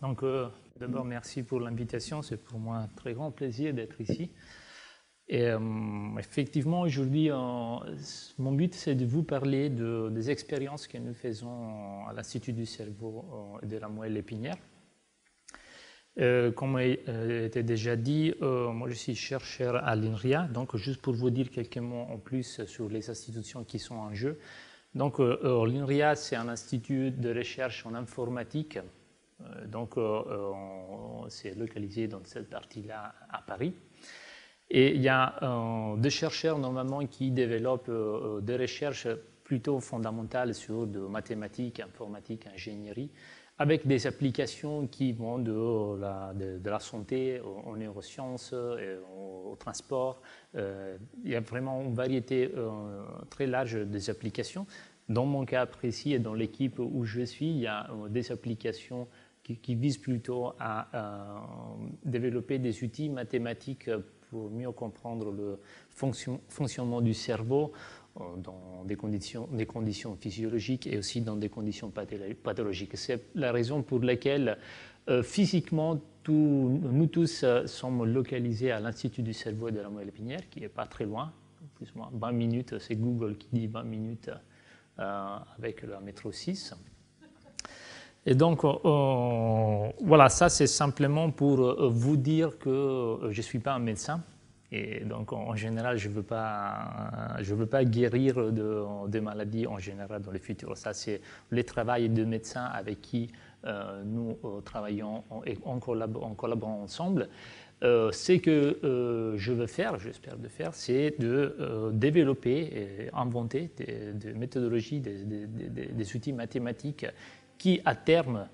Donc, d'abord, merci pour l'invitation. C'est pour moi un très grand plaisir d'être ici. Et effectivement, aujourd'hui, mon but, c'est de vous parler des expériences que nous faisons à l'Institut du cerveau et de la moelle épinière. Comme a été déjà dit, moi je suis chercheur à l'INRIA, donc juste pour vous dire quelques mots en plus sur les institutions qui sont en jeu. Donc l'INRIA, c'est un institut de recherche en informatique, donc c'est localisé dans cette partie-là à Paris. Et il y a des chercheurs normalement qui développent des recherches plutôt fondamentales sur de mathématiques, informatique, ingénierie, avec des applications qui vont de la santé aux neurosciences, au transport. Il y a vraiment une variété très large des applications. Dans mon cas précis et dans l'équipe où je suis, il y a des applications qui visent plutôt à développer des outils mathématiques pour mieux comprendre le fonctionnement du cerveau dans des conditions physiologiques et aussi dans des conditions pathologiques. C'est la raison pour laquelle physiquement, nous tous sommes localisés à l'Institut du cerveau et de la moelle épinière, qui n'est pas très loin, plus ou moins 20 minutes, c'est Google qui dit 20 minutes avec le métro 6. Et donc, voilà, ça c'est simplement pour vous dire que je ne suis pas un médecin. Et donc, en général, je ne veux pas guérir de maladies en général dans le futur. Ça, c'est le travail de médecins avec qui nous travaillons et en collaborant ensemble. Ce que je veux faire, j'espère de faire, c'est de développer et inventer des méthodologies, des outils mathématiques qui, à terme,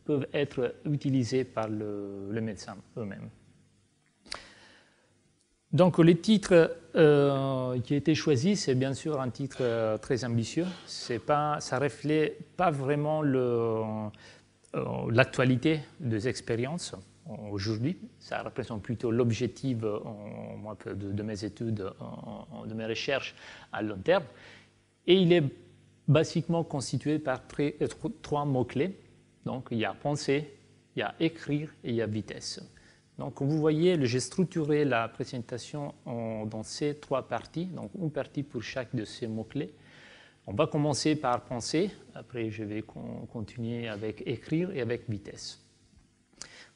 peuvent être utilisés par les médecins eux-mêmes. Donc, le titre qui a été choisi, c'est bien sûr un titre très ambitieux. Ça ne reflète pas vraiment l'actualité des expériences aujourd'hui. Ça représente plutôt l'objectif de mes études, de mes recherches à long terme. Et il est basiquement constitué par trois mots-clés. Donc, il y a penser, il y a écrire et il y a vitesse. Donc, comme vous voyez, j'ai structuré la présentation dans ces trois parties, donc une partie pour chaque de ces mots-clés. On va commencer par penser, après je vais continuer avec écrire et avec vitesse.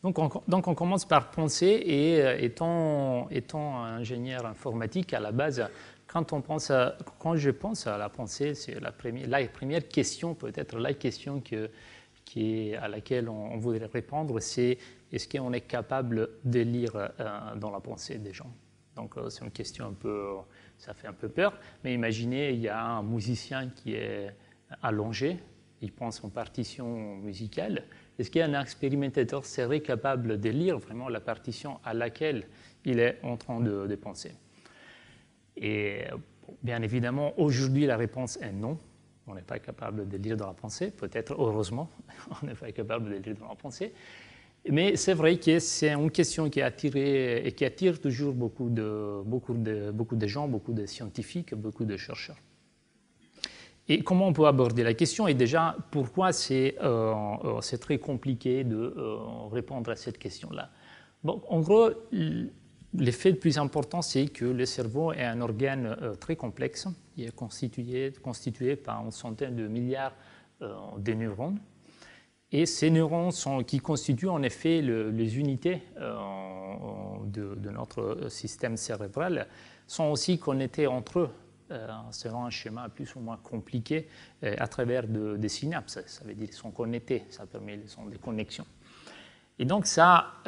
Donc on commence par penser et étant ingénieur informatique à la base, quand je pense à la pensée, c'est la première question, peut-être la question à laquelle on voudrait répondre, c'est est-ce qu'on est capable de lire dans la pensée des gens? Donc c'est une question ça fait un peu peur, mais imaginez, il y a un musicien qui est allongé, il pense en partition musicale. Est-ce qu'un expérimentateur serait capable de lire vraiment la partition à laquelle il est en train de penser? Et bien évidemment, aujourd'hui, la réponse est non. On n'est pas capable de lire dans la pensée. Peut-être, heureusement, on n'est pas capable de lire dans la pensée. Mais c'est vrai que c'est une question qui attire toujours beaucoup de gens, beaucoup de scientifiques, beaucoup de chercheurs. Et comment on peut aborder la question? Et déjà, pourquoi c'est très compliqué de répondre à cette question-là? Bon, en gros, l'effet le plus important, c'est que le cerveau est un organe très complexe. Il est constitué par une centaine de milliards de neurones. Et ces neurones qui constituent en effet les unités de notre système cérébral sont aussi connectés entre eux selon un schéma plus ou moins compliqué à travers des synapses. Ça veut dire qu'ils sont connectés, ça permet des connexions. Et donc ça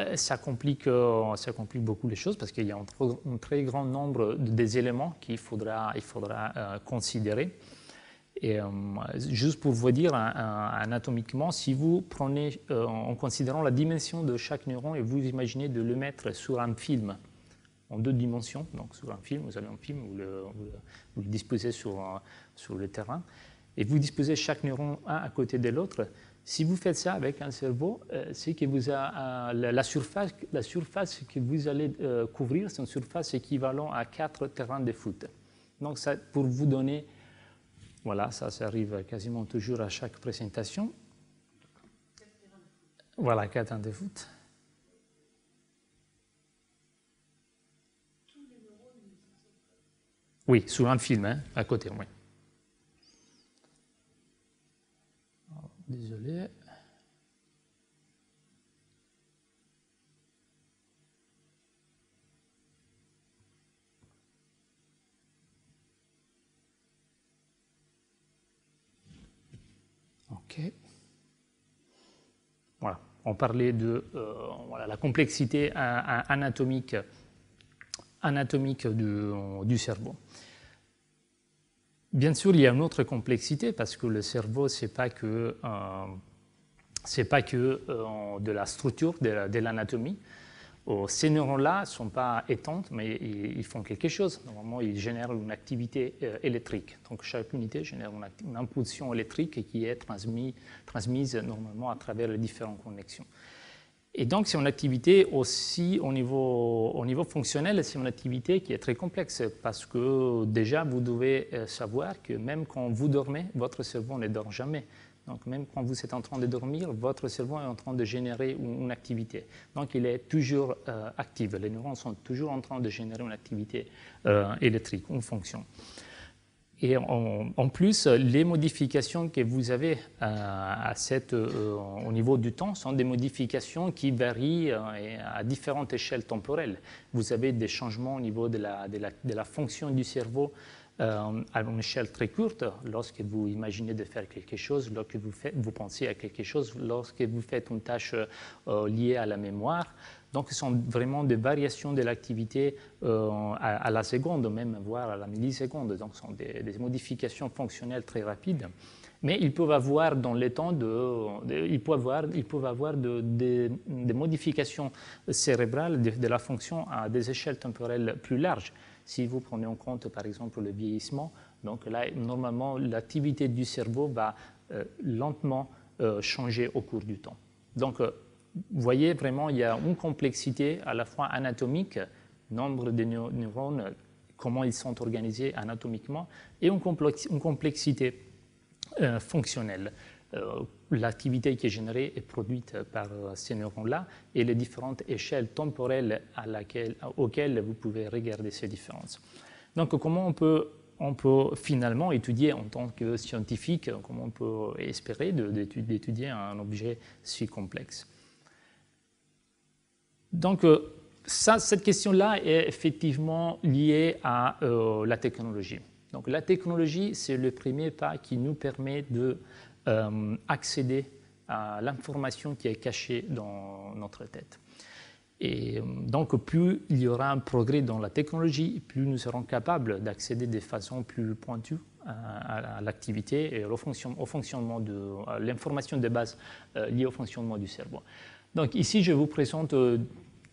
complique beaucoup les choses parce qu'il y a un très grand nombre d'éléments qu'il faudra considérer. Et juste pour vous dire anatomiquement, si vous prenez en considérant la dimension de chaque neurone et vous imaginez de le mettre sur un film en 2 dimensions, donc sur un film, vous avez un film, vous le disposez sur le terrain, et vous disposez chaque neurone un à côté de l'autre. Si vous faites ça avec un cerveau, c'est que la surface que vous allez couvrir, c'est une surface équivalente à 4 terrains de foot. Donc ça, pour vous donner, voilà, ça arrive quasiment toujours à chaque présentation. Voilà, 4 ans de foot. Oui, sur un film, hein, à côté, oui. Désolé. OK. Voilà. On parlait de voilà, la complexité anatomique du cerveau. Bien sûr, il y a une autre complexité parce que le cerveau, ce n'est pas que, de la structure, de l'anatomie. Ces neurones-là ne sont pas éteints, mais ils font quelque chose. Normalement, ils génèrent une activité électrique. Donc, chaque unité génère une impulsion électrique qui est transmise normalement à travers les différentes connexions. Et donc, c'est une activité aussi au niveau fonctionnel, c'est une activité qui est très complexe parce que déjà, vous devez savoir que même quand vous dormez, votre cerveau ne dort jamais. Donc, même quand vous êtes en train de dormir, votre cerveau est en train de générer une activité. Donc, il est toujours actif. Les neurones sont toujours en train de générer une activité électrique, une fonction. Et en plus, les modifications que vous avez au niveau du temps sont des modifications qui varient à différentes échelles temporelles. Vous avez des changements au niveau de la fonction du cerveau à une échelle très courte, lorsque vous imaginez de faire quelque chose, lorsque vous pensez à quelque chose, lorsque vous faites une tâche liée à la mémoire. Donc, ce sont vraiment des variations de l'activité à la seconde, même voire à la milliseconde. Donc, ce sont des modifications fonctionnelles très rapides. Mais ils peuvent avoir dans le temps ils peuvent avoir des modifications cérébrales de la fonction à des échelles temporelles plus larges. Si vous prenez en compte, par exemple, le vieillissement, donc là, normalement, l'activité du cerveau va lentement changer au cours du temps. Donc, vous voyez vraiment, il y a une complexité à la fois anatomique, nombre de neurones, comment ils sont organisés anatomiquement, et une complexité fonctionnelle. L'activité qui est générée est produite par ces neurones-là et les différentes échelles temporelles auxquelles vous pouvez regarder ces différences. Donc, comment on peut finalement étudier en tant que scientifique, comment on peut espérer d'étudier un objet si complexe? Donc, cette question-là est effectivement liée à la technologie. Donc, la technologie, c'est le premier pas qui nous permet d'accéder à l'information qui est cachée dans notre tête. Et donc, plus il y aura un progrès dans la technologie, plus nous serons capables d'accéder de façon plus pointue à l'activité et au fonctionnement à l'information de base liée au fonctionnement du cerveau. Donc, ici, je vous présente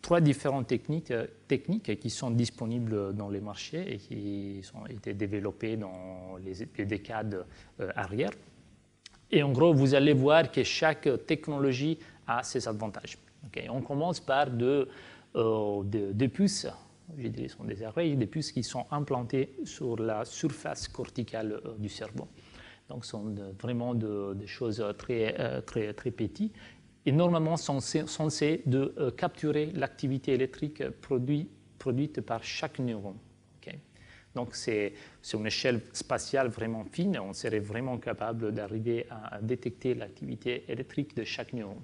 3 différentes techniques qui sont disponibles dans les marchés et qui ont été développées dans les décades arrière. Et en gros, vous allez voir que chaque technologie a ses avantages. Okay, on commence par des puces, je dirais, sont des arrays, des puces qui sont implantées sur la surface corticale du cerveau. Donc, ce sont vraiment des choses très petites et normalement censées capturer l'activité électrique produite par chaque neurone. Okay. Donc, c'est une échelle spatiale vraiment fine. On serait vraiment capable d'arriver à détecter l'activité électrique de chaque neurone.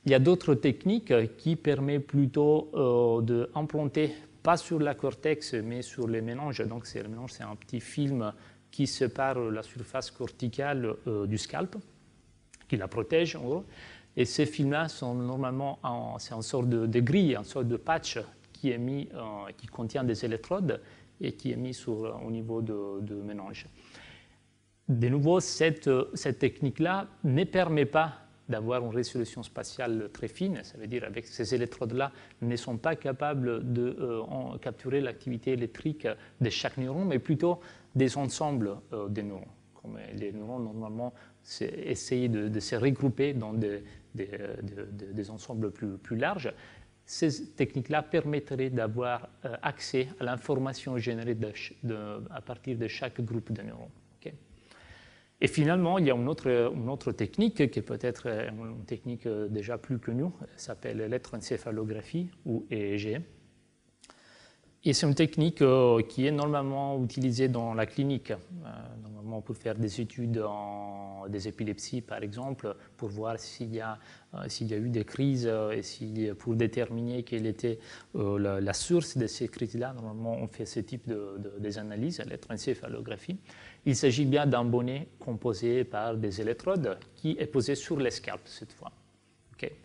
Il y a d'autres techniques qui permettent plutôt d'implanter, pas sur la cortex, mais sur les méninges. Donc, le méninge, c'est un petit film qui sépare la surface corticale du scalp, qui la protège en gros. Et ces films-là sont normalement c'est une sorte de grille, une sorte de patch qui est mis, qui contient des électrodes et qui est mis au niveau de méninge. De nouveau, cette technique-là ne permet pas d'avoir une résolution spatiale très fine. Ça veut dire avec ces électrodes-là, ne sont pas capables de capturer l'activité électrique de chaque neurone, mais plutôt des ensembles de neurones. Comme les neurones, normalement, essayent de se regrouper dans des ensembles plus larges. Ces techniques-là permettraient d'avoir accès à l'information générée à partir de chaque groupe de neurones. Okay. Et finalement, il y a une autre technique qui est peut-être une technique déjà plus connue, elle s'appelle l'électroencéphalographie ou EEG. Et c'est une technique qui est normalement utilisée dans la clinique, normalement pour faire des études en des épilepsies par exemple, pour voir s'il y a eu des crises et pour déterminer quelle était la source de ces crises-là. Normalement, on fait ce type des analyses, l'électroencéphalographie. Il s'agit bien d'un bonnet composé par des électrodes qui est posé sur les scalpes cette fois. Okay.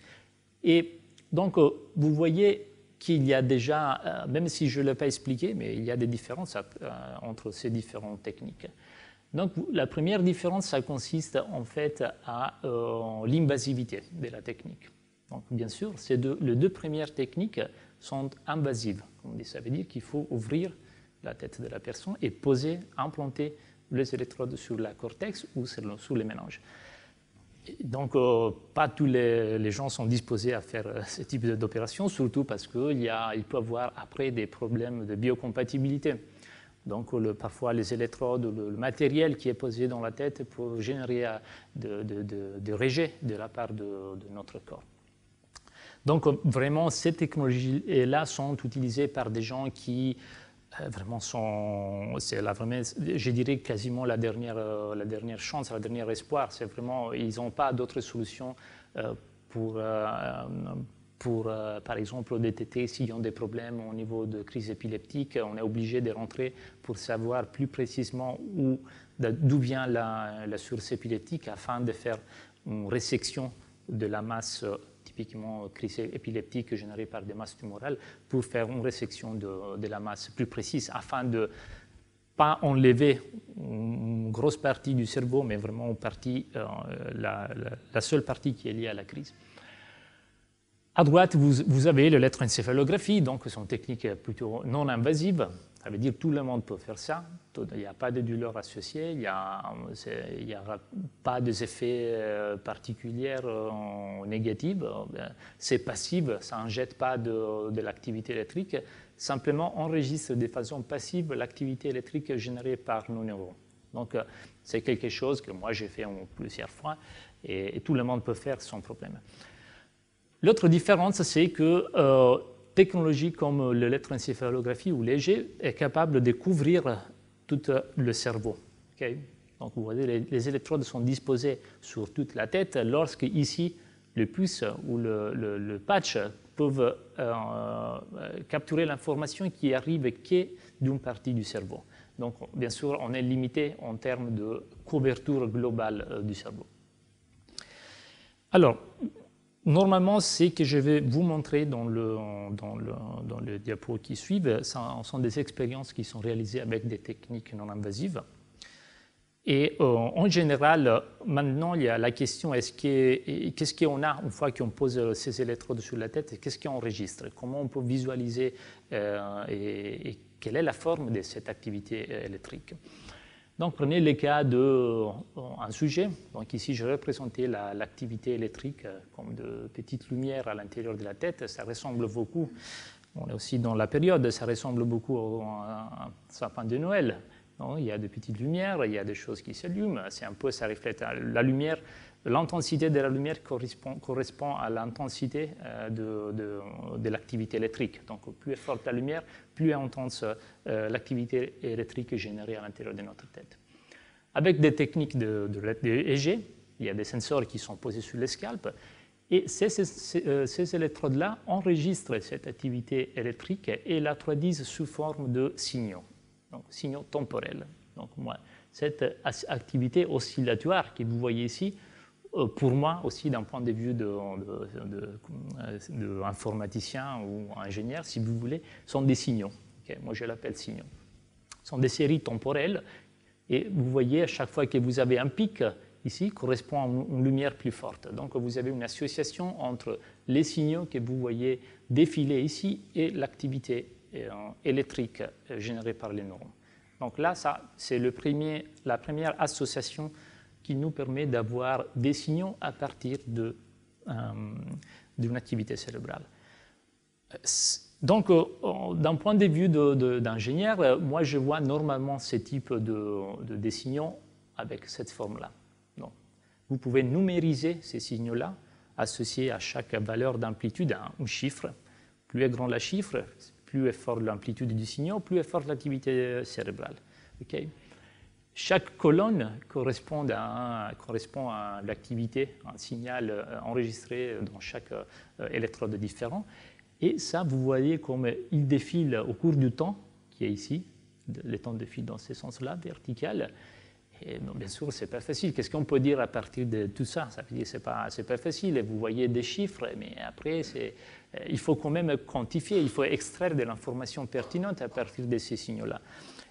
Et donc, vous voyez qu'il y a déjà, même si je ne l'ai pas expliqué, mais il y a des différences entre ces différentes techniques. Donc la première différence, ça consiste en fait à l'invasivité de la technique. Donc bien sûr, les deux premières techniques sont invasives. Comme on dit, ça veut dire qu'il faut ouvrir la tête de la personne et implanter les électrodes sur la cortex ou sur les méninges. Donc, pas tous les gens sont disposés à faire ce type d'opération, surtout parce qu'il peut y avoir après des problèmes de biocompatibilité. Donc, parfois, les électrodes, le matériel qui est posé dans la tête peut générer de rejet de la part de notre corps. Donc, vraiment, ces technologies-là sont utilisées par des gens qui vraiment je dirais quasiment la dernière chance, la dernière espoir. C'est vraiment, ils n'ont pas d'autres solutions pour par exemple, détecter s'ils ont des problèmes au niveau de crise épileptique. On est obligé de rentrer pour savoir plus précisément d'où vient la source épileptique afin de faire une résection de la masse typiquement crise épileptique générée par des masses tumorales, pour faire une résection de la masse plus précise, afin de ne pas enlever une grosse partie du cerveau, mais vraiment la seule partie qui est liée à la crise. À droite, vous avez l'électroencéphalographie, donc c'est une technique plutôt non invasive. Ça veut dire que tout le monde peut faire ça. Il n'y a pas de douleur associée, il n'y a pas d'effets particuliers négatifs. C'est passif, ça n'injecte pas de l'activité électrique. Simplement, enregistre de façon passive l'activité électrique générée par nos neurones. Donc, c'est quelque chose que moi j'ai fait plusieurs fois et tout le monde peut faire sans problème. L'autre différence, c'est que technologie comme l'électroencéphalographie ou l'EEG est capable de couvrir tout le cerveau. Okay? Donc vous voyez, les électrodes sont disposées sur toute la tête, lorsque ici, le puce ou le patch peuvent capturer l'information qui arrive que d'une partie du cerveau. Donc bien sûr, on est limité en termes de couverture globale du cerveau. Alors, normalement, ce que je vais vous montrer dans le diapo qui suivent sont des expériences qui sont réalisées avec des techniques non invasives. Et en général, maintenant, il y a la question, qu'est-ce qu'on a une fois qu'on pose ces électrodes sur la tête, qu'est-ce qu'on enregistre, comment on peut visualiser et quelle est la forme de cette activité électrique. Donc, prenez le cas d'un sujet. Donc, ici, je représentais l'activité électrique comme de petites lumières à l'intérieur de la tête. Ça ressemble beaucoup, on est aussi dans la période, ça ressemble beaucoup à un sapin de Noël. Donc, il y a des petites lumières, il y a des choses qui s'allument. C'est un peu, ça reflète la lumière. L'intensité de la lumière correspond à l'intensité de l'activité électrique. Donc, plus est forte la lumière, plus est intense l'activité électrique générée à l'intérieur de notre tête. Avec des techniques de EEG, il y a des sensors qui sont posés sur les scalpes, et ces électrodes-là enregistrent cette activité électrique et la traduisent sous forme de signaux, donc signaux temporels. Donc, cette activité oscillatoire que vous voyez ici, pour moi aussi d'un point de vue d'informaticien ou ingénieur, si vous voulez, sont des signaux. Okay, moi, je l'appelle signaux. Ce sont des séries temporelles et vous voyez, à chaque fois que vous avez un pic, ici, correspond à une lumière plus forte. Donc, vous avez une association entre les signaux que vous voyez défiler ici et l'activité électrique générée par les neurones. Donc là, c'est la première association qui nous permet d'avoir des signaux à partir d'une activité cérébrale. Donc, d'un point de vue d'ingénieur, moi je vois normalement ce type de signaux avec cette forme-là. Vous pouvez numériser ces signaux-là, associés à chaque valeur d'amplitude à un chiffre. Plus est grand le chiffre, plus est forte l'amplitude du signal, plus est forte l'activité cérébrale. Okay? Chaque colonne correspond à l'activité, un signal enregistré dans chaque électrode différent. Et ça, vous voyez comme il défile au cours du temps, qui est ici, le temps défile dans ce sens-là, vertical. Et bon, bien sûr, ce n'est pas facile. Qu'est-ce qu'on peut dire à partir de tout ça? Ça veut dire que ce n'est pas facile. Et vous voyez des chiffres, mais après, il faut quand même quantifier, il faut extraire de l'information pertinente à partir de ces signaux-là.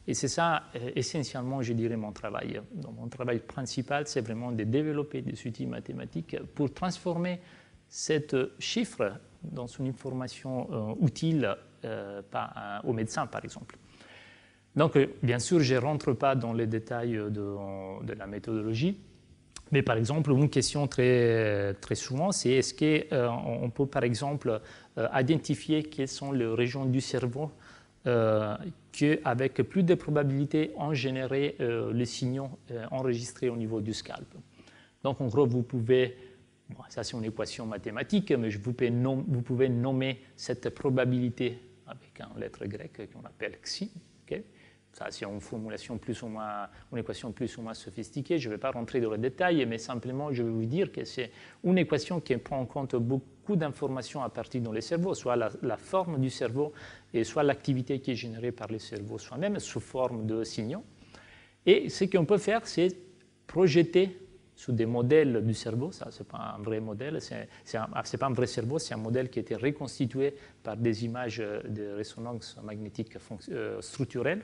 Et c'est ça, essentiellement, je dirais, mon travail. Donc, mon travail principal, c'est vraiment de développer des outils mathématiques pour transformer cet chiffre dans une information utile aux médecins, par exemple. Donc, bien sûr, je ne rentre pas dans les détails de la méthodologie, mais par exemple, une question très souvent, c'est est-ce qu'on peut, par exemple, identifier quelles sont les régions du cerveau qui, avec plus de probabilité, ont généré les signaux enregistrés au niveau du scalp. Donc, en gros, vous pouvez, bon, ça c'est une équation mathématique, mais vous pouvez nommer cette probabilité avec une lettre grecque qu'on appelle xi. Okay? Ça, c'est une formulation plus ou moins, une équation plus ou moins sophistiquée. Je ne vais pas rentrer dans les détails, mais simplement, je vais vous dire que c'est une équation qui prend en compte beaucoup d'informations à partir dans le cerveau, soit la forme du cerveau, et soit l'activité qui est générée par le cerveau soi-même, sous forme de signaux. Et ce qu'on peut faire, c'est projeter sous des modèles du cerveau, ça, ce n'est pas un vrai modèle, c'est pas un vrai cerveau, c'est un modèle qui a été reconstitué par des images de résonance magnétique structurelle.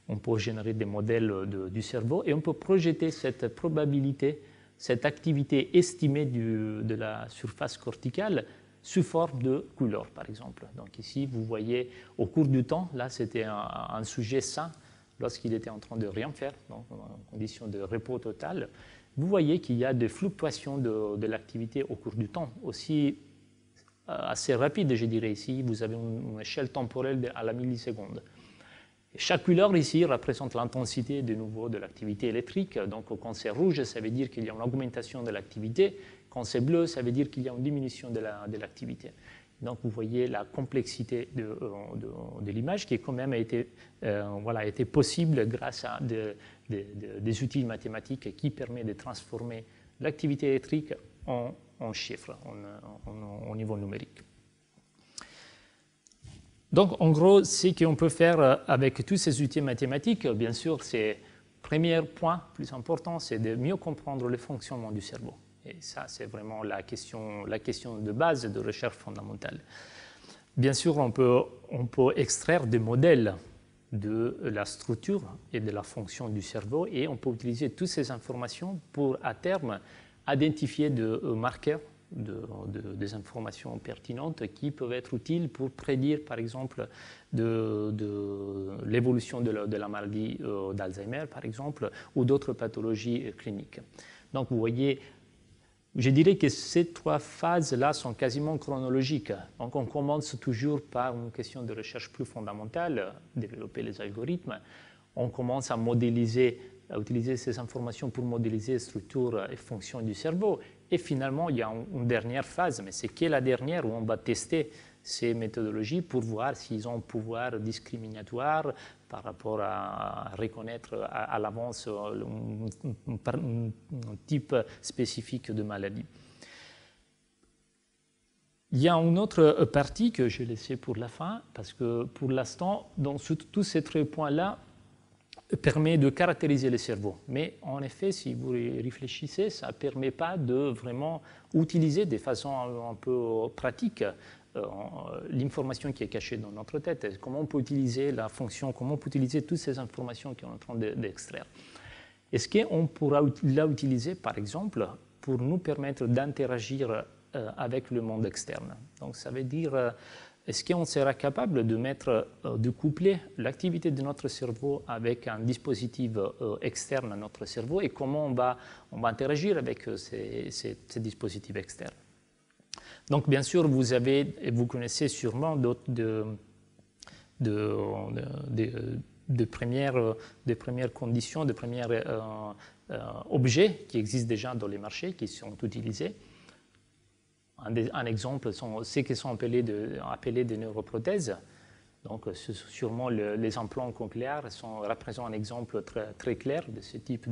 On peut générer des modèles du cerveau et on peut projeter cette probabilité, cette activité estimée de la surface corticale sous forme de couleurs, par exemple. Donc ici, vous voyez, au cours du temps, là, c'était un sujet sain lorsqu'il était en train de rien faire, donc en condition de repos total. Vous voyez qu'il y a des fluctuations de l'activité au cours du temps, aussi assez rapides, je dirais. Ici, vous avez une échelle temporelle à la milliseconde. Chaque couleur ici représente l'intensité de nouveau de l'activité électrique. Donc quand c'est rouge, ça veut dire qu'il y a une augmentation de l'activité. Quand c'est bleu, ça veut dire qu'il y a une diminution de l'activité. Donc vous voyez la complexité de l'image qui quand même a été possible grâce à des outils mathématiques qui permettent de transformer l'activité électrique en chiffres, en niveau numérique. Donc, en gros, ce qu'on peut faire avec tous ces outils mathématiques, bien sûr, c'est le premier point plus important, c'est de mieux comprendre le fonctionnement du cerveau. Et ça, c'est vraiment la question de base de recherche fondamentale. Bien sûr, on peut extraire des modèles de la structure et de la fonction du cerveau et on peut utiliser toutes ces informations pour, à terme, identifier des marqueurs des informations pertinentes qui peuvent être utiles pour prédire, par exemple, de l'évolution de la maladie d'Alzheimer, par exemple, ou d'autres pathologies cliniques. Donc, vous voyez, je dirais que ces trois phases-là sont quasiment chronologiques. Donc, on commence toujours par une question de recherche plus fondamentale, développer les algorithmes. On commence à utiliser ces informations pour modéliser les structures et fonctions du cerveau. Et finalement, il y a une dernière phase, mais c'est la dernière où on va tester ces méthodologies pour voir s'ils ont un pouvoir discriminatoire par rapport à reconnaître à l'avance un type spécifique de maladie. Il y a une autre partie que je vais laisser pour la fin, parce que pour l'instant, dans tous ces trois points-là, permet de caractériser le cerveau. Mais en effet, si vous réfléchissez, ça ne permet pas de vraiment utiliser de façon un peu pratique l'information qui est cachée dans notre tête. Comment on peut utiliser la fonction, comment on peut utiliser toutes ces informations qu'on est en train d'extraire. Est-ce qu'on pourra l'utiliser, par exemple, pour nous permettre d'interagir avec le monde externe? Donc ça veut dire... Est-ce qu'on sera capable de coupler l'activité de notre cerveau avec un dispositif externe à notre cerveau et comment on va interagir avec ces dispositifs externes? Donc, bien sûr, vous connaissez sûrement premières conditions, de premiers objets qui existent déjà dans les marchés, qui sont utilisés. Un exemple sont ceux qui sont appelés des neuroprothèses. Donc, sûrement, les implants cochléaires représentent un exemple très clair de ce type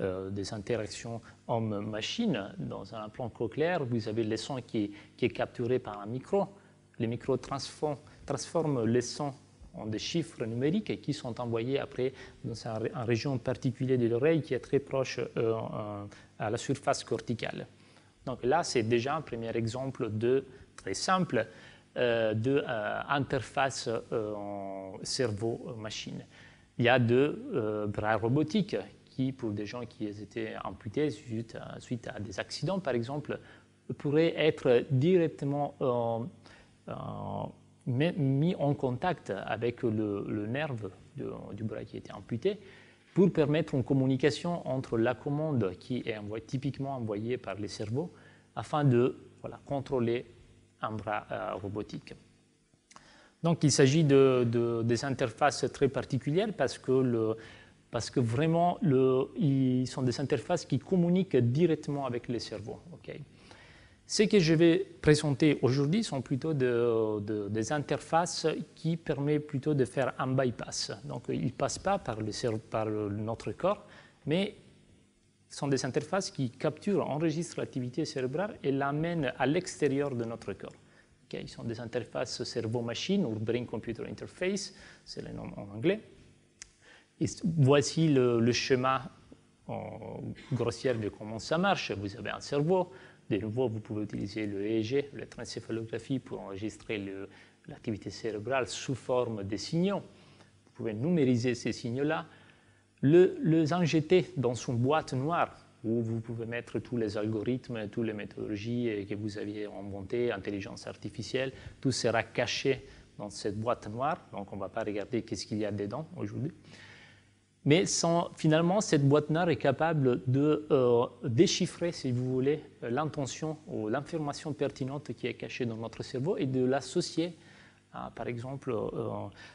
des interactions homme-machine. Dans un implant cochléaire, vous avez le son qui est capturé par un micro. Les micros transforment le son en des chiffres numériques qui sont envoyés après dans une région particulière de l'oreille qui est très proche à la surface corticale. Donc là, c'est déjà un premier exemple très simple d'interface cerveau-machine. Il y a deux bras robotiques qui, pour des gens qui étaient amputés suite à des accidents, par exemple, pourraient être directement mis en contact avec le nerf du bras qui était amputé pour permettre une communication entre la commande qui est typiquement envoyée par le cerveau afin de contrôler un bras robotique. Donc il s'agit des interfaces très particulières parce que vraiment ils sont des interfaces qui communiquent directement avec le cerveau. Okay. Ce que je vais présenter aujourd'hui sont plutôt des interfaces qui permettent plutôt de faire un bypass. Donc, ils ne passent pas par notre corps, mais sont des interfaces qui capturent, enregistrent l'activité cérébrale et l'amènent à l'extérieur de notre corps. Okay. Ils sont des interfaces cerveau-machine ou brain-computer interface, c'est le nom en anglais. Et voici le schéma grossier de comment ça marche. Vous avez un cerveau. De nouveau, vous pouvez utiliser le EEG, l'électroencéphalographie, pour enregistrer l'activité cérébrale sous forme de signaux. Vous pouvez numériser ces signaux-là, les injecter dans une boîte noire où vous pouvez mettre tous les algorithmes, toutes les méthodologies que vous aviez inventées, intelligence artificielle, tout sera caché dans cette boîte noire. Donc, on ne va pas regarder qu'est-ce qu'il y a dedans aujourd'hui. Mais finalement, cette boîte noire est capable de déchiffrer, si vous voulez, l'intention ou l'information pertinente qui est cachée dans notre cerveau et de l'associer à, par exemple,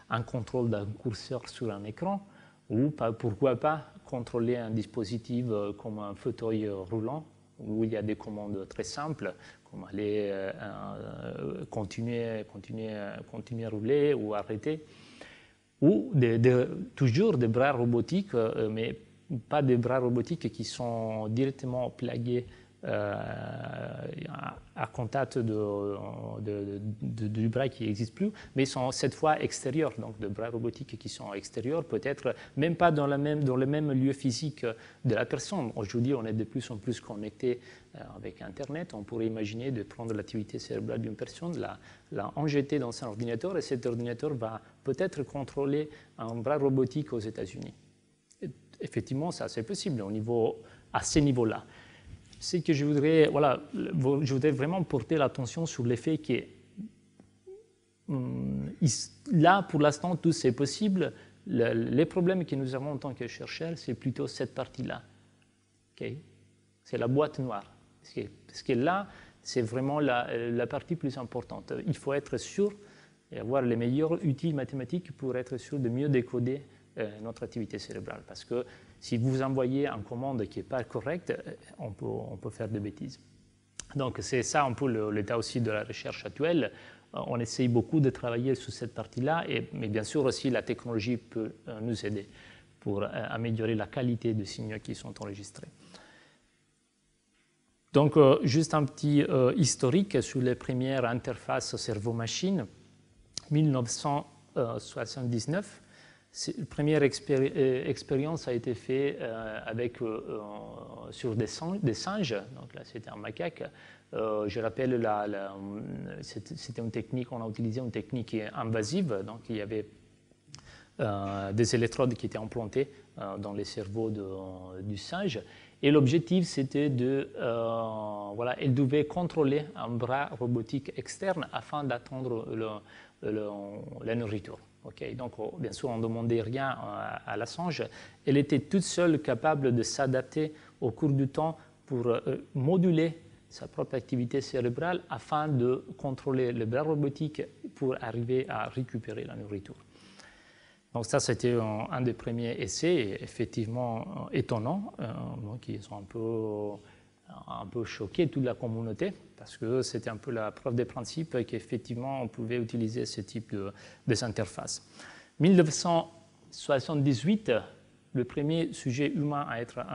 un contrôle d'un curseur sur un écran ou, pourquoi pas, contrôler un dispositif comme un fauteuil roulant où il y a des commandes très simples comme aller continuer à rouler ou arrêter. Ou toujours des bras robotiques, mais pas des bras robotiques qui sont directement plagués à contact du bras qui n'existe plus, mais sont cette fois extérieurs, donc des bras robotiques qui sont extérieurs, peut-être même pas dans le même lieu physique de la personne. Aujourd'hui, on est de plus en plus connecté avec Internet. On pourrait imaginer de prendre l'activité cérébrale d'une personne, la injecter dans un ordinateur, et cet ordinateur va peut-être contrôler un bras robotique aux États-Unis. Effectivement, ça c'est possible à ce niveau-là. C'est que je voudrais vraiment porter l'attention sur le fait que là, pour l'instant, tout c'est possible. Les problèmes que nous avons en tant que chercheurs, c'est plutôt cette partie-là. Okay? C'est la boîte noire. Parce que là, c'est vraiment la partie plus importante. Il faut être sûr et avoir les meilleurs outils mathématiques pour être sûr de mieux décoder notre activité cérébrale. Parce que si vous envoyez une commande qui n'est pas correcte, on peut faire des bêtises. Donc c'est ça un peu l'état aussi de la recherche actuelle. On essaye beaucoup de travailler sur cette partie-là, mais bien sûr aussi la technologie peut nous aider pour améliorer la qualité des signaux qui sont enregistrés. Donc juste un petit historique sur les premières interfaces cerveau-machine. 1979. La première expérience a été faite sur des singes, donc là c'était un macaque. Je rappelle, c'était une technique, on a utilisé une technique invasive, donc il y avait des électrodes qui étaient implantées dans le cerveau du singe. Et l'objectif, c'était elle devait contrôler un bras robotique externe afin d'attendre la nourriture. Okay. Donc, bien sûr, on ne demandait rien à la singe. Elle était toute seule capable de s'adapter au cours du temps pour moduler sa propre activité cérébrale afin de contrôler le bras robotique pour arriver à récupérer la nourriture. Donc ça, c'était un des premiers essais, effectivement étonnant, donc ils ont un peu choqué toute la communauté, parce que c'était un peu la preuve des principes qu'effectivement on pouvait utiliser ce type de interfaces. 1978, le premier sujet humain à être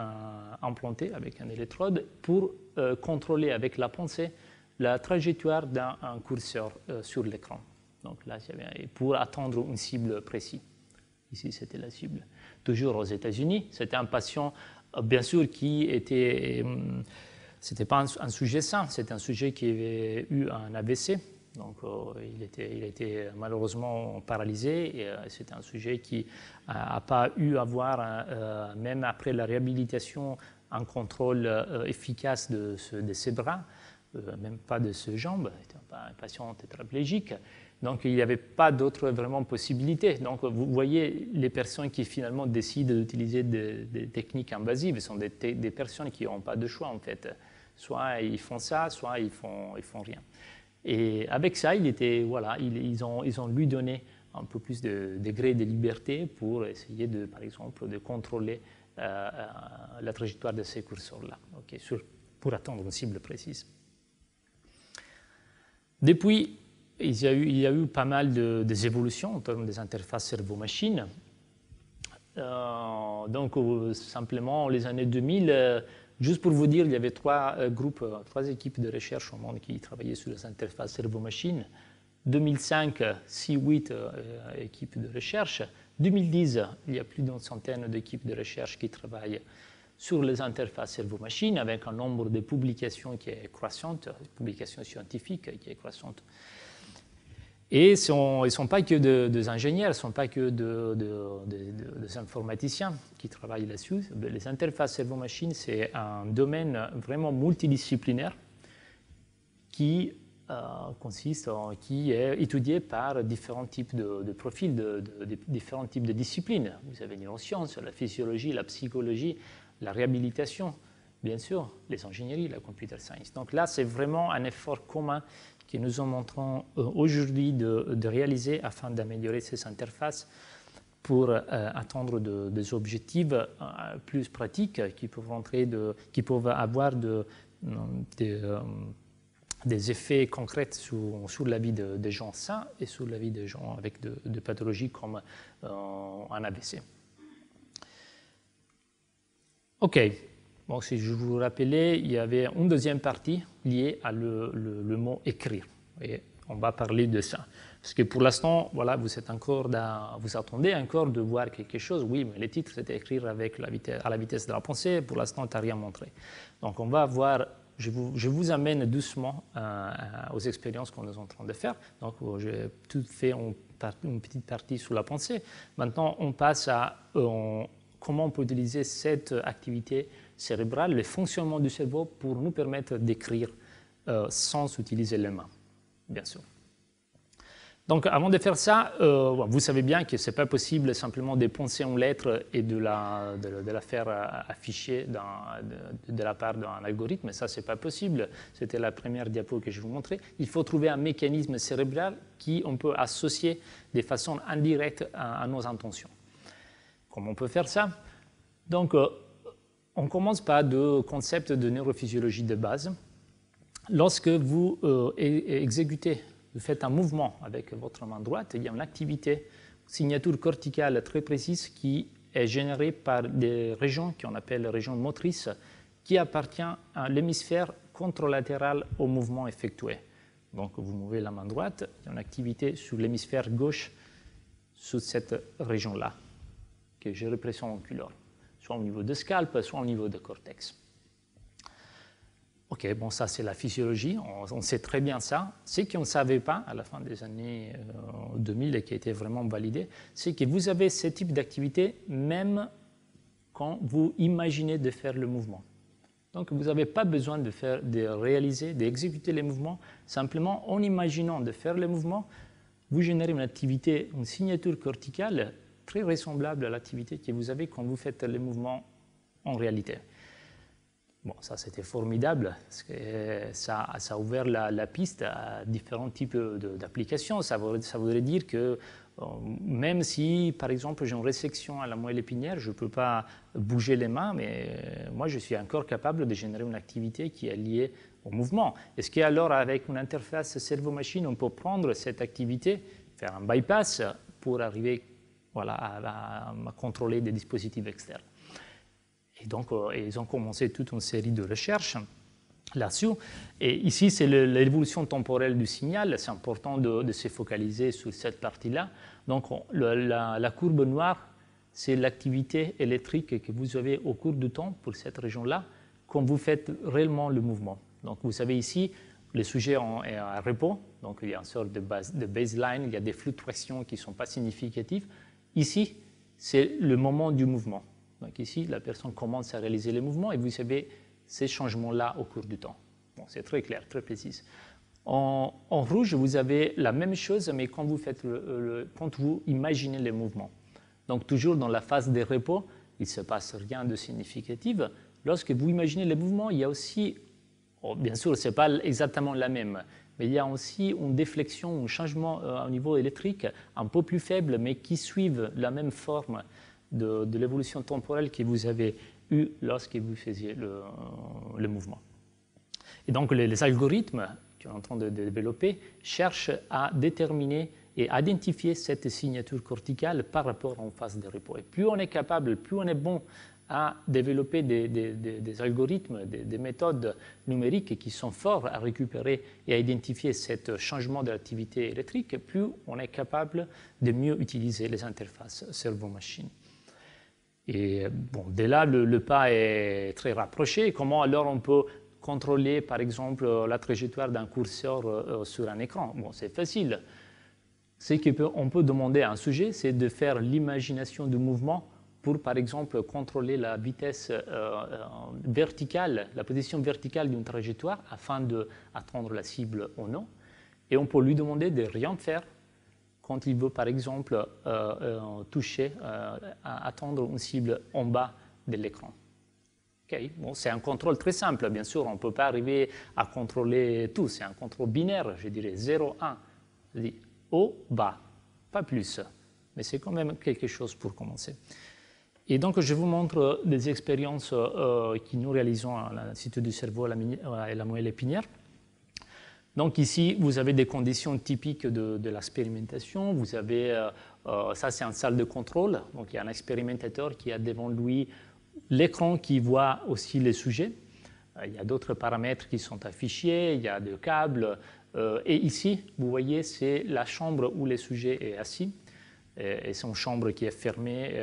implanté avec un électrode pour contrôler avec la pensée la trajectoire d'un curseur sur l'écran. Donc là, pour atteindre une cible précise. Ici, c'était la cible. Toujours aux États-Unis, c'était un patient, bien sûr, qui était... C'était pas un sujet sain, c'était un sujet qui avait eu un AVC. Donc, il était malheureusement paralysé. Et c'était un sujet qui n'a pas eu à avoir, même après la réhabilitation, un contrôle efficace de ses bras, même pas de ses jambes. C'était un patient tétraplégique. Donc, il n'y avait pas d'autres vraiment possibilités. Donc, vous voyez, les personnes qui finalement décident d'utiliser des techniques invasives sont des personnes qui n'ont pas de choix, en fait. Soit ils font ça, soit ils font rien. Et avec ça, ils ont lui donné un peu plus de degré de liberté pour essayer, par exemple, de contrôler la trajectoire de ces curseurs-là, okay, pour atteindre une cible précise. Depuis, il y a eu pas mal des évolutions en termes des interfaces cerveau-machine. Donc, simplement, les années 2000, juste pour vous dire, il y avait trois équipes de recherche au monde qui travaillaient sur les interfaces cerveau-machine. 2005, 6-8 équipes de recherche. 2010, il y a plus d'une centaine d'équipes de recherche qui travaillent sur les interfaces cerveau-machine, avec un nombre de publications qui est croissante, publications scientifiques qui est croissante. Et ils ne sont pas que des ingénieurs, ils ne sont pas que des informaticiens qui travaillent là-dessus. Les interfaces cerveau-machine, c'est un domaine vraiment multidisciplinaire qui qui est étudié par différents types de profils, différents types de disciplines. Vous avez les neurosciences, la physiologie, la psychologie, la réhabilitation, bien sûr, les ingénieries, la computer science. Donc là, c'est vraiment un effort commun que nous en montrons aujourd'hui de réaliser afin d'améliorer ces interfaces pour atteindre des objectifs plus pratiques qui peuvent avoir des effets concrets sur la vie des gens sains et sur la vie des gens avec des pathologies comme un AVC. OK. Bon, si je vous rappelais, il y avait une deuxième partie liée à le mot écrire. Et on va parler de ça. Parce que pour l'instant, voilà, vous attendez encore de voir quelque chose. Oui, mais les titres, c'était écrire à la vitesse de la pensée. Pour l'instant, tu n'as rien montré. Donc, on va voir, je vous amène doucement aux expériences qu'on est en train de faire. Donc, j'ai tout fait une petite partie sur la pensée. Maintenant, on passe à comment on peut utiliser cette activité cérébrale, le fonctionnement du cerveau pour nous permettre d'écrire sans utiliser les mains, bien sûr. Donc, avant de faire ça, vous savez bien que ce n'est pas possible simplement de penser une lettre et de la faire afficher de la part d'un algorithme. Ça, ce n'est pas possible. C'était la première diapo que je vous montrais. Il faut trouver un mécanisme cérébral qu'on peut associer de façon indirecte à nos intentions. Comment on peut faire ça? Donc, on commence par le concept de neurophysiologie de base. Lorsque vous vous faites un mouvement avec votre main droite, il y a une activité, signature corticale très précise qui est générée par des régions qu'on appelle les régions motrices qui appartiennent à l'hémisphère contralatéral au mouvement effectué. Donc, vous mouvez la main droite, il y a une activité sur l'hémisphère gauche sous cette région-là, que je représente en couleur, soit au niveau de scalp, soit au niveau de cortex. OK, bon, ça c'est la physiologie, on sait très bien ça. Ce qu'on ne savait pas à la fin des années 2000 et qui a été vraiment validé, c'est que vous avez ce type d'activité même quand vous imaginez de faire le mouvement. Donc vous n'avez pas besoin d'exécuter les mouvements, simplement en imaginant de faire le mouvement, vous générez une activité, une signature corticale très ressemblable à l'activité que vous avez quand vous faites les mouvements en réalité. Bon, ça c'était formidable, parce que ça a ouvert la piste à différents types d'applications. Ça voudrait dire que Même si, par exemple, j'ai une résection à la moelle épinière, je ne peux pas bouger les mains, mais moi, je suis encore capable de générer une activité qui est liée au mouvement. Est-ce qu'alors, avec une interface cerveau-machine, on peut prendre cette activité, faire un bypass pour arriver voilà, à contrôler des dispositifs externes? Et donc, ils ont commencé toute une série de recherches là-dessus. Et ici, c'est l'évolution temporelle du signal. C'est important de se focaliser sur cette partie-là. Donc, la courbe noire, c'est l'activité électrique que vous avez au cours du temps pour cette région-là, quand vous faites réellement le mouvement. Donc, vous savez ici, le sujet est en repos. Donc, il y a une sorte de baseline. Il y a des fluctuations qui ne sont pas significatives. Ici, c'est le moment du mouvement. Donc, ici, la personne commence à réaliser les mouvements et vous avez ces changements-là au cours du temps. Bon, c'est très clair, très précis. En rouge, vous avez la même chose, mais quand vous, quand vous imaginez les mouvements. Donc, toujours dans la phase de repos, il ne se passe rien de significatif. Lorsque vous imaginez les mouvements, il y a aussi, bien sûr, ce n'est pas exactement la même, mais il y a aussi une déflexion, un changement au niveau électrique un peu plus faible, mais qui suivent la même forme de l'évolution temporelle que vous avez eue lorsque vous faisiez le mouvement. Et donc, les algorithmes qu'on est en train de développer cherchent à déterminer et identifier cette signature corticale par rapport en phase de repos. Et plus on est capable, plus on est bon à développer des algorithmes, des méthodes numériques qui sont forts à récupérer et à identifier ce changement de l'activité électrique, plus on est capable de mieux utiliser les interfaces cerveau-machine. Et bon, dès là, le pas est très rapproché. Comment alors on peut contrôler, par exemple, la trajectoire d'un curseur sur un écran? Bon, c'est facile. Ce qu'on peut demander à un sujet, c'est de faire l'imagination du mouvement pour, par exemple, contrôler la vitesse verticale, la position verticale d'une trajectoire afin d'atteindre la cible ou non. Et on peut lui demander de rien faire quand il veut, par exemple, toucher, atteindre une cible en bas de l'écran. Okay. Bon, c'est un contrôle très simple, bien sûr, on ne peut pas arriver à contrôler tout. C'est un contrôle binaire, je dirais 0, 1, c'est-à-dire haut, bas, pas plus. Mais c'est quand même quelque chose pour commencer. Et donc, je vous montre des expériences que nous réalisons à l'Institut du cerveau et la moelle épinière. Donc ici, vous avez des conditions typiques de l'expérimentation. Vous avez, ça c'est une salle de contrôle. Donc il y a un expérimentateur qui a devant lui l'écran qui voit aussi les sujets. Il y a d'autres paramètres qui sont affichés, il y a des câbles. Et ici, vous voyez, c'est la chambre où le sujet est assis. Et c'est une chambre qui est fermée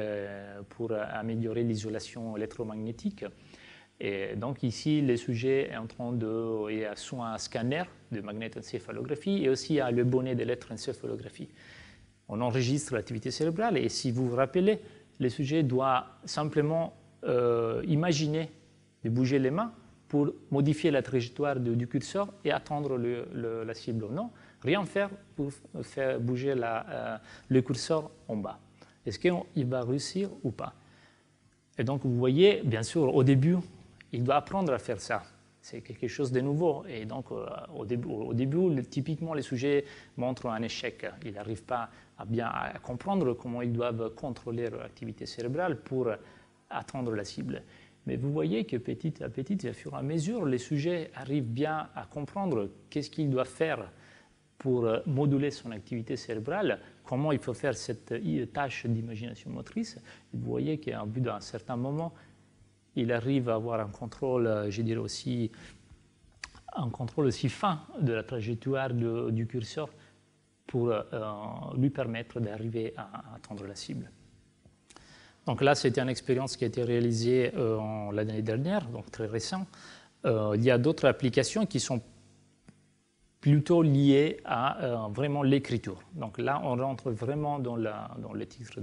pour améliorer l'isolation électromagnétique. Et donc ici, le sujet est en train il y a soit un scanner de magnétoencéphalographie et aussi il y a le bonnet d'électroencéphalographie. On enregistre l'activité cérébrale et si vous vous rappelez, le sujet doit simplement imaginer de bouger les mains pour modifier la trajectoire du curseur et atteindre la cible ou non. Rien faire pour faire bouger le curseur en bas. Est-ce qu'il va réussir ou pas? Et donc vous voyez, bien sûr, au début, il doit apprendre à faire ça. C'est quelque chose de nouveau. Et donc, au début, typiquement, les sujets montrent un échec. Ils n'arrivent pas à comprendre comment ils doivent contrôler leur activité cérébrale pour atteindre la cible. Mais vous voyez que petit à petit, au fur et à mesure, les sujets arrivent bien à comprendre qu'est-ce qu'ils doivent faire pour moduler son activité cérébrale, comment il faut faire cette tâche d'imagination motrice. Et vous voyez qu'à bout d'un certain moment, il arrive à avoir un contrôle, je dirais aussi, un contrôle aussi fin de la trajectoire du curseur pour lui permettre d'arriver à atteindre la cible. Donc là, c'était une expérience qui a été réalisée l'année dernière, donc très récent. Il y a d'autres applications qui sont plutôt liées à vraiment l'écriture. Donc là, on rentre vraiment dans les titres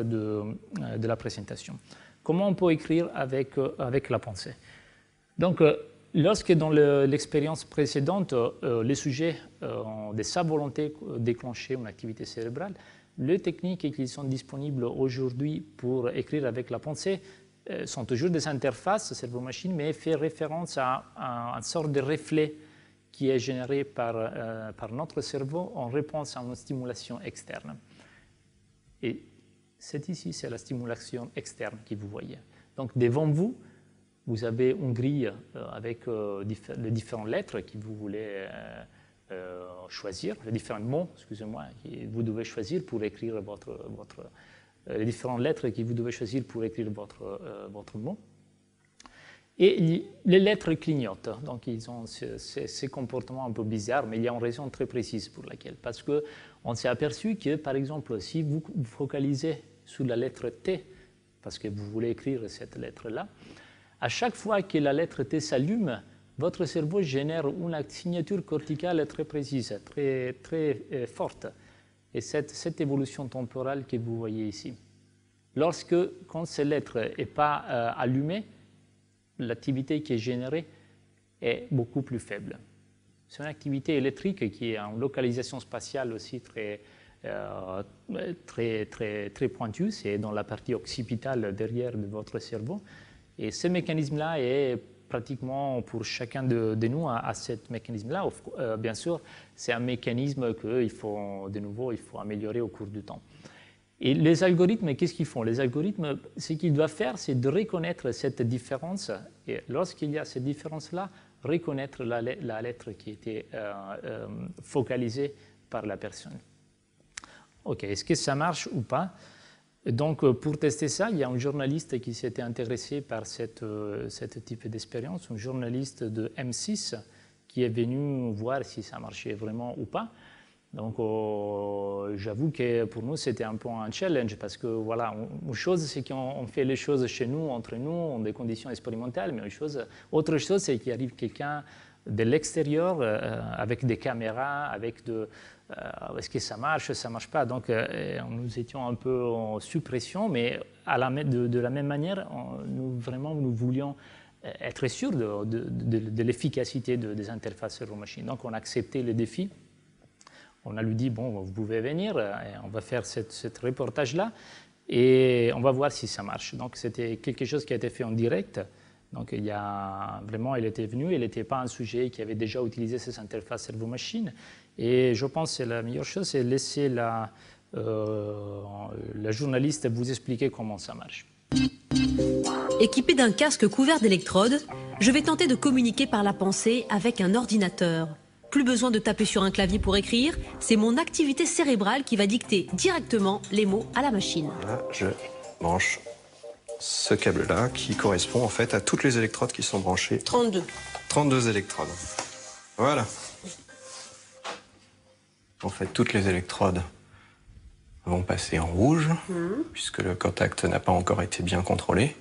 de la présentation. Comment on peut écrire avec la pensée? Donc, lorsque dans l'expérience précédente, les sujets ont de sa volonté déclenché une activité cérébrale, les techniques qui sont disponibles aujourd'hui pour écrire avec la pensée sont toujours des interfaces cerveau-machine, mais fait référence à une sorte de reflet qui est générée par notre cerveau en réponse à une stimulation externe. Et c'est ici, c'est la stimulation externe que vous voyez. Donc devant vous, vous avez une grille avec les différentes lettres que vous voulez choisir, les différents mots, excusez-moi, que vous devez choisir pour écrire les différentes lettres que vous devez choisir pour écrire votre mot. Et les lettres clignotent, donc ils ont ces comportements un peu bizarres, mais il y a une raison très précise pour laquelle. Parce qu'on s'est aperçu que, par exemple, si vous vous focalisez sur la lettre T, parce que vous voulez écrire cette lettre-là, à chaque fois que la lettre T s'allume, votre cerveau génère une signature corticale très précise, très forte. Et cette évolution temporale que vous voyez ici. Quand cette lettre n'est pas allumée, l'activité qui est générée est beaucoup plus faible. C'est une activité électrique qui a une localisation spatiale aussi très pointue. C'est dans la partie occipitale derrière de votre cerveau. Et ce mécanisme-là est pratiquement pour chacun de nous à ce mécanisme-là. Bien sûr, c'est un mécanisme qu'il faut, de nouveau, il faut améliorer au cours du temps. Et les algorithmes, qu'est-ce qu'ils font? Les algorithmes, ce qu'ils doivent faire, c'est de reconnaître cette différence. Et lorsqu'il y a cette différence-là, reconnaître la lettre qui était focalisée par la personne. OK, est-ce que ça marche ou pas? Donc, pour tester ça, il y a un journaliste qui s'était intéressé par cette type d'expérience, un journaliste de M6 qui est venu voir si ça marchait vraiment ou pas. Donc, j'avoue que pour nous, c'était un peu un challenge parce que, voilà, une chose, c'est qu'on fait les choses chez nous, entre nous, en des conditions expérimentales, mais autre chose, c'est qu'il arrive quelqu'un de l'extérieur avec des caméras, avec est-ce que ça marche pas. Donc, nous étions un peu en suppression, mais de la même manière, nous voulions être sûrs de l'efficacité des interfaces cerveau-machine. Donc, on a accepté le défi. On a lui dit, bon, vous pouvez venir, et on va faire ce reportage-là, et on va voir si ça marche. Donc, c'était quelque chose qui a été fait en direct. Donc, il était venu, il n'était pas un sujet qui avait déjà utilisé ces interfaces cerveau-machine. Et je pense que la meilleure chose, c'est laisser la journaliste vous expliquer comment ça marche. Équipé d'un casque couvert d'électrodes, je vais tenter de communiquer par la pensée avec un ordinateur. Plus besoin de taper sur un clavier pour écrire, c'est mon activité cérébrale qui va dicter directement les mots à la machine. Là, je branche ce câble-là qui correspond en fait à toutes les électrodes qui sont branchées. 32. 32 électrodes. Voilà. En fait, toutes les électrodes vont passer en rouge, puisque le contact n'a pas encore été bien contrôlé.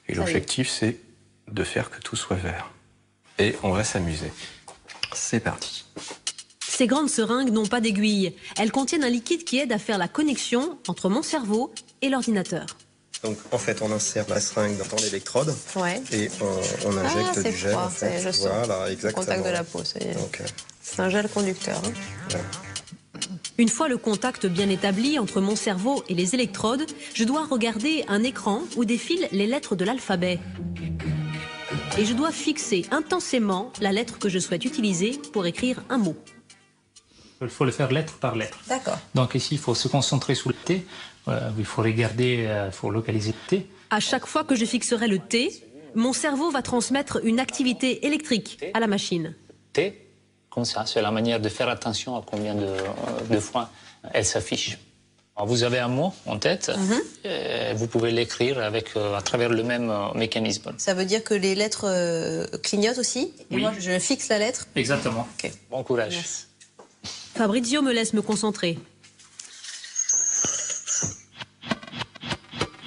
Et l'objectif, c'est de faire que tout soit vert. Et on va s'amuser. C'est parti. Ces grandes seringues n'ont pas d'aiguille. Elles contiennent un liquide qui aide à faire la connexion entre mon cerveau et l'ordinateur. Donc, en fait, on insère la seringue dans l'électrode et on injecte du gel. Froid, en fait. Voilà, exactement. Au contact de la peau, c'est un gel conducteur. Hein. Voilà. Une fois le contact bien établi entre mon cerveau et les électrodes, je dois regarder un écran où défilent les lettres de l'alphabet. Et je dois fixer intensément la lettre que je souhaite utiliser pour écrire un mot. Il faut le faire lettre par lettre. D'accord. Donc ici, il faut se concentrer sur le T. Il faut regarder, il faut localiser le T. À chaque fois que je fixerai le T, mon cerveau va transmettre une activité électrique à la machine. T, comme ça, c'est la manière de faire attention à combien de fois elle s'affiche. Vous avez un mot en tête, vous pouvez l'écrire à travers le même mécanisme. Ça veut dire que les lettres clignotent aussi? Et moi, je fixe la lettre? Exactement. Okay. Bon courage. Merci. Fabrizio me laisse me concentrer.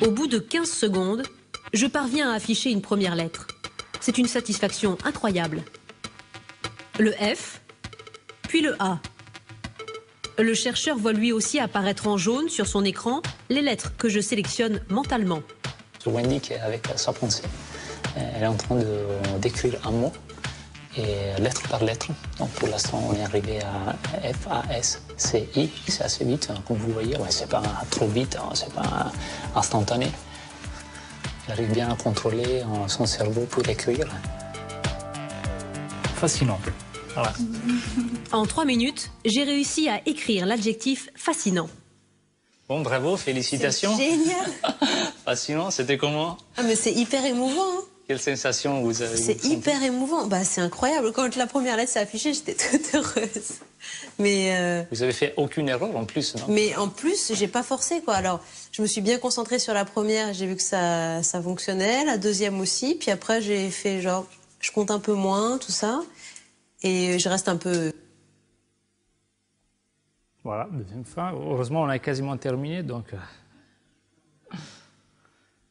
Au bout de 15 secondes, je parviens à afficher une première lettre. C'est une satisfaction incroyable. Le F, puis le A. Le chercheur voit lui aussi apparaître en jaune sur son écran les lettres que je sélectionne mentalement. Wendy qui est avec sa pensée. Elle est en train d'écrire un mot, et lettre par lettre. Donc pour l'instant, on est arrivé à F, A, S, C, I. C'est assez vite, comme vous voyez. Ouais, c'est pas trop vite, c'est pas instantané. Elle arrive bien à contrôler son cerveau pour écrire. Fascinant. Voilà. En 3 minutes, j'ai réussi à écrire l'adjectif fascinant. Bon, bravo, félicitations. C'est génial. Fascinant, c'était comment? Ah, mais c'est hyper émouvant. Hein. Quelle sensation vous avez? C'est hyper émouvant. Bah, c'est incroyable. Quand la première lettre s'est affichée, j'étais toute heureuse. Mais vous avez fait aucune erreur en plus, non? Mais en plus, j'ai pas forcé, quoi. Alors, je me suis bien concentrée sur la première. J'ai vu que ça fonctionnait. La deuxième aussi. Puis après, j'ai fait genre, je compte un peu moins, tout ça. Et je reste un peu... Voilà, deuxième fois. Heureusement, on a quasiment terminé, donc...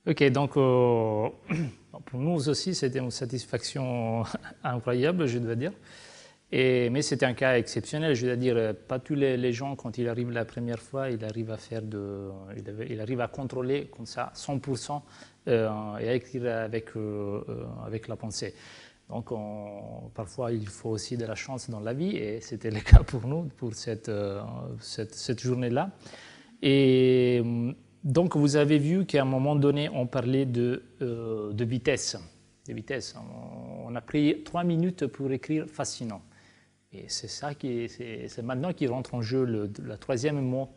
Ok, donc pour nous aussi, c'était une satisfaction incroyable, je dois dire. Mais c'était un cas exceptionnel, je dois dire. Pas tous les gens, quand ils arrivent la première fois, ils arrivent à ils arrivent à contrôler comme ça 100% et à écrire avec la pensée. Donc, parfois, il faut aussi de la chance dans la vie, et c'était le cas pour nous, pour cette journée-là. Et donc, vous avez vu qu'à un moment donné, on parlait de vitesse. On a pris 3 minutes pour écrire fascinant. Et c'est ça c'est maintenant qui rentre en jeu le troisième mot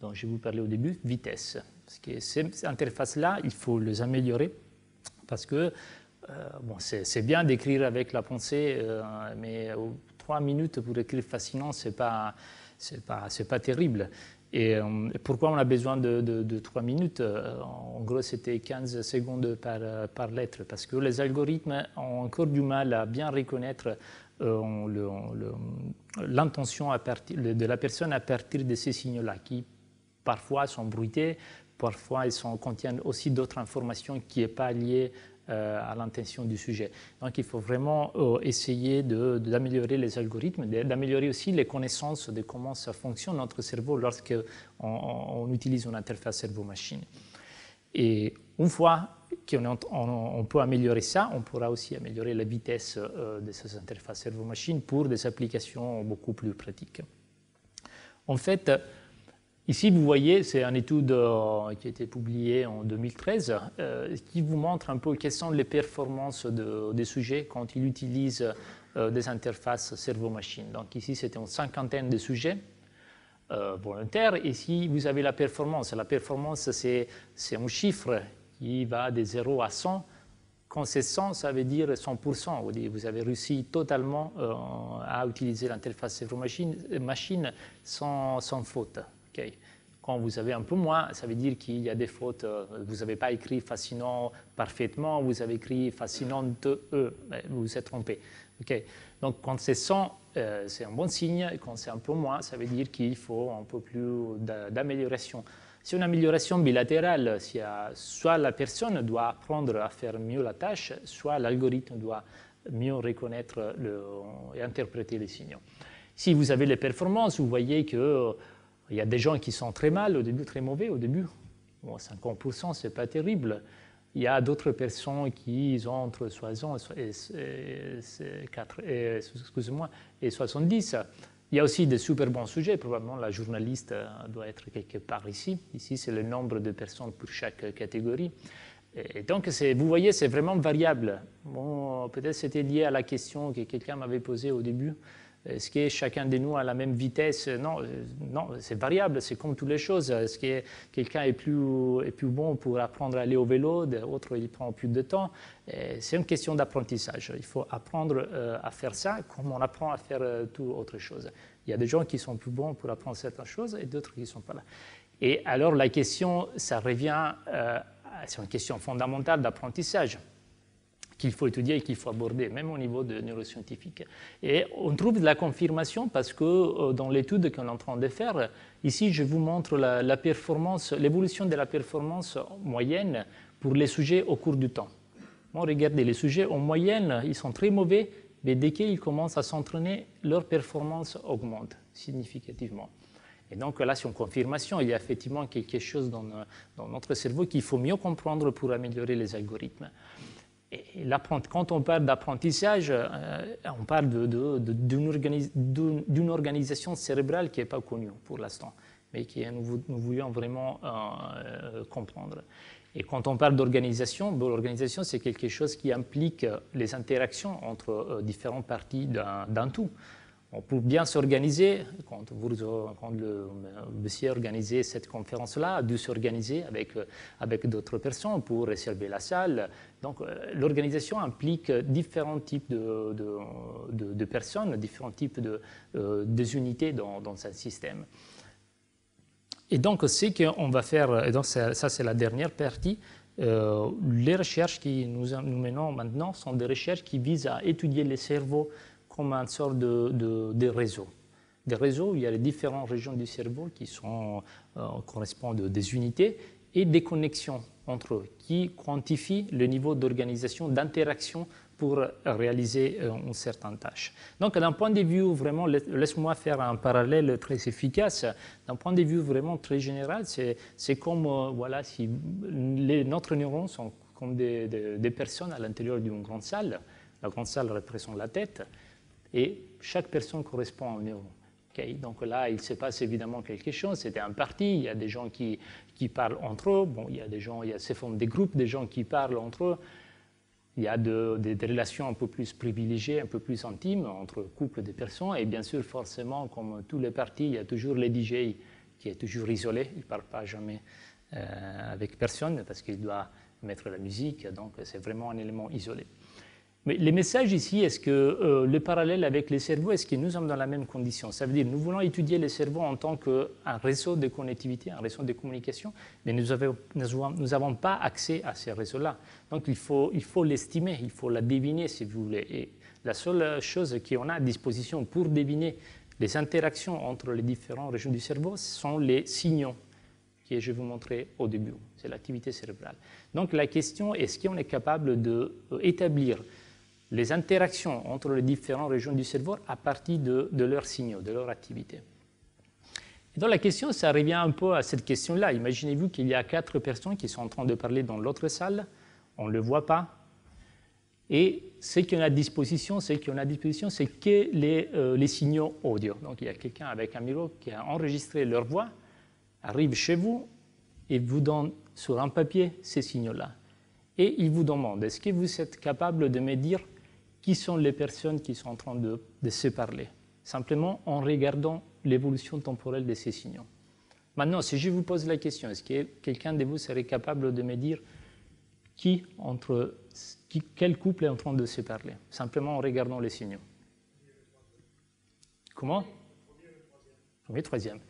dont je vous parlais au début, vitesse. Parce que ces interfaces-là, il faut les améliorer, parce que bon, c'est bien d'écrire avec la pensée, mais 3 minutes pour écrire fascinant, c'est pas terrible. Et pourquoi on a besoin de 3 minutes? En gros, c'était 15 secondes par lettre, parce que les algorithmes ont encore du mal à bien reconnaître l'intention de la personne à partir de ces signaux-là, qui parfois sont bruités, parfois ils contiennent aussi d'autres informations qui ne sont pas liées à l'intention du sujet. Donc il faut vraiment essayer d'améliorer les algorithmes, d'améliorer aussi les connaissances de comment ça fonctionne notre cerveau lorsqu'on utilise une interface cerveau-machine. Et une fois qu'on peut améliorer ça, on pourra aussi améliorer la vitesse de ces interfaces cerveau-machine pour des applications beaucoup plus pratiques. En fait, ici, vous voyez, c'est une étude qui a été publiée en 2013 qui vous montre un peu quelles sont les performances des sujets quand ils utilisent des interfaces cerveau-machine. Donc ici, c'était une 50aine de sujets volontaires. Et ici, vous avez la performance. La performance, c'est un chiffre qui va de 0 à 100. Quand c'est 100, ça veut dire 100%. Vous avez réussi totalement à utiliser l'interface cerveau-machine sans faute. Okay. Quand vous avez un peu moins, ça veut dire qu'il y a des fautes. Vous n'avez pas écrit fascinant parfaitement, vous avez écrit fascinante, vous vous êtes trompé. Okay. Donc quand c'est 100, c'est un bon signe. Quand c'est un peu moins, ça veut dire qu'il faut un peu plus d'amélioration. C'est une amélioration bilatérale. Soit la personne doit apprendre à faire mieux la tâche, soit l'algorithme doit mieux reconnaître et interpréter les signaux. Si vous avez les performances, vous voyez que il y a des gens qui sont très mal au début, très mauvais au début. Bon, 50%, ce n'est pas terrible. Il y a d'autres personnes qui ont entre 60 et 70. Il y a aussi des super bons sujets. Probablement, la journaliste doit être quelque part ici. Ici, c'est le nombre de personnes pour chaque catégorie. Et donc, vous voyez, c'est vraiment variable. Bon, peut-être c'était lié à la question que quelqu'un m'avait posée au début. Est-ce que chacun de nous a la même vitesse? Non, c'est variable, c'est comme toutes les choses. Est-ce que quelqu'un est plus bon pour apprendre à aller au vélo, d'autres il prend plus de temps? C'est une question d'apprentissage. Il faut apprendre à faire ça comme on apprend à faire toute autre chose. Il y a des gens qui sont plus bons pour apprendre certaines choses et d'autres qui ne sont pas là. Et alors la question, ça revient, c'est une question fondamentale d'apprentissage qu'il faut étudier et qu'il faut aborder, même au niveau de neuroscientifique. Et on trouve de la confirmation parce que dans l'étude qu'on est en train de faire, ici je vous montre la performance, l'évolution de la performance moyenne pour les sujets au cours du temps. Bon, regardez, les sujets en moyenne, ils sont très mauvais, mais dès qu'ils commencent à s'entraîner, leur performance augmente significativement. Et donc là, c'est une confirmation. Il y a effectivement quelque chose dans notre cerveau qu'il faut mieux comprendre pour améliorer les algorithmes. Et quand on parle d'apprentissage, on parle d'une organisation cérébrale qui n'est pas connue pour l'instant, mais que nous voulions vraiment comprendre. Et quand on parle d'organisation, l'organisation, c'est quelque chose qui implique les interactions entre différentes parties d'un tout. Pour bien s'organiser, quand le monsieur a organisé cette conférence-là, a dû s'organiser avec d'autres personnes pour réserver la salle. Donc l'organisation implique différents types de personnes, différents types de unités dans un système. Et donc ce qu'on va faire, et donc ça c'est la dernière partie, les recherches que nous menons maintenant sont des recherches qui visent à étudier les cerveaux comme une sorte de réseau. Des réseaux où il y a les différentes régions du cerveau qui correspondent à des unités et des connexions entre eux qui quantifient le niveau d'organisation, d'interaction pour réaliser une certaine tâche. Donc d'un point de vue vraiment, laisse-moi faire un parallèle très efficace, d'un point de vue vraiment très général, c'est comme voilà, si notre neurones sont comme des personnes à l'intérieur d'une grande salle. La grande salle représente la tête. Et chaque personne correspond à un neuron. Okay? Donc là, il se passe évidemment quelque chose. C'était un parti. Il y a des gens qui parlent entre eux. Bon, il y a ces formes des groupes, des gens qui parlent entre eux. Il y a des relations un peu plus privilégiées, un peu plus intimes entre couples de personnes. Et bien sûr, forcément, comme tous les partis, il y a toujours le DJ qui est toujours isolé. Il ne parle pas jamais avec personne parce qu'il doit mettre la musique. Donc c'est vraiment un élément isolé. Mais le message ici, est-ce que le parallèle avec les cerveaux, est-ce que nous sommes dans la même condition? Ça veut dire que nous voulons étudier les cerveaux en tant qu'un réseau de connectivité, un réseau de communication, mais nous n'avons pas accès à ces réseaux-là. Donc il faut l'estimer, il faut la deviner si vous voulez. Et la seule chose qu'on a à disposition pour deviner les interactions entre les différentes régions du cerveau, ce sont les signaux que je vais vous montrer au début. C'est l'activité cérébrale. Donc la question, est-ce qu'on est capable d'établir les interactions entre les différentes régions du cerveau à partir de leurs signaux, de leur activité. Et donc la question, ça revient un peu à cette question-là. Imaginez-vous qu'il y a 4 personnes qui sont en train de parler dans l'autre salle, on ne le voit pas, et ce qu'on a à disposition, c'est que les signaux audio. Donc il y a quelqu'un avec un micro qui a enregistré leur voix, arrive chez vous et vous donne sur un papier ces signaux-là. Et il vous demande, est-ce que vous êtes capable de me dire qui sont les personnes qui sont en train de se parler, simplement en regardant l'évolution temporelle de ces signaux. Maintenant, si je vous pose la question, est-ce que quelqu'un de vous serait capable de me dire quel couple est en train de se parler, simplement en regardant les signaux? Comment? Premier, troisième.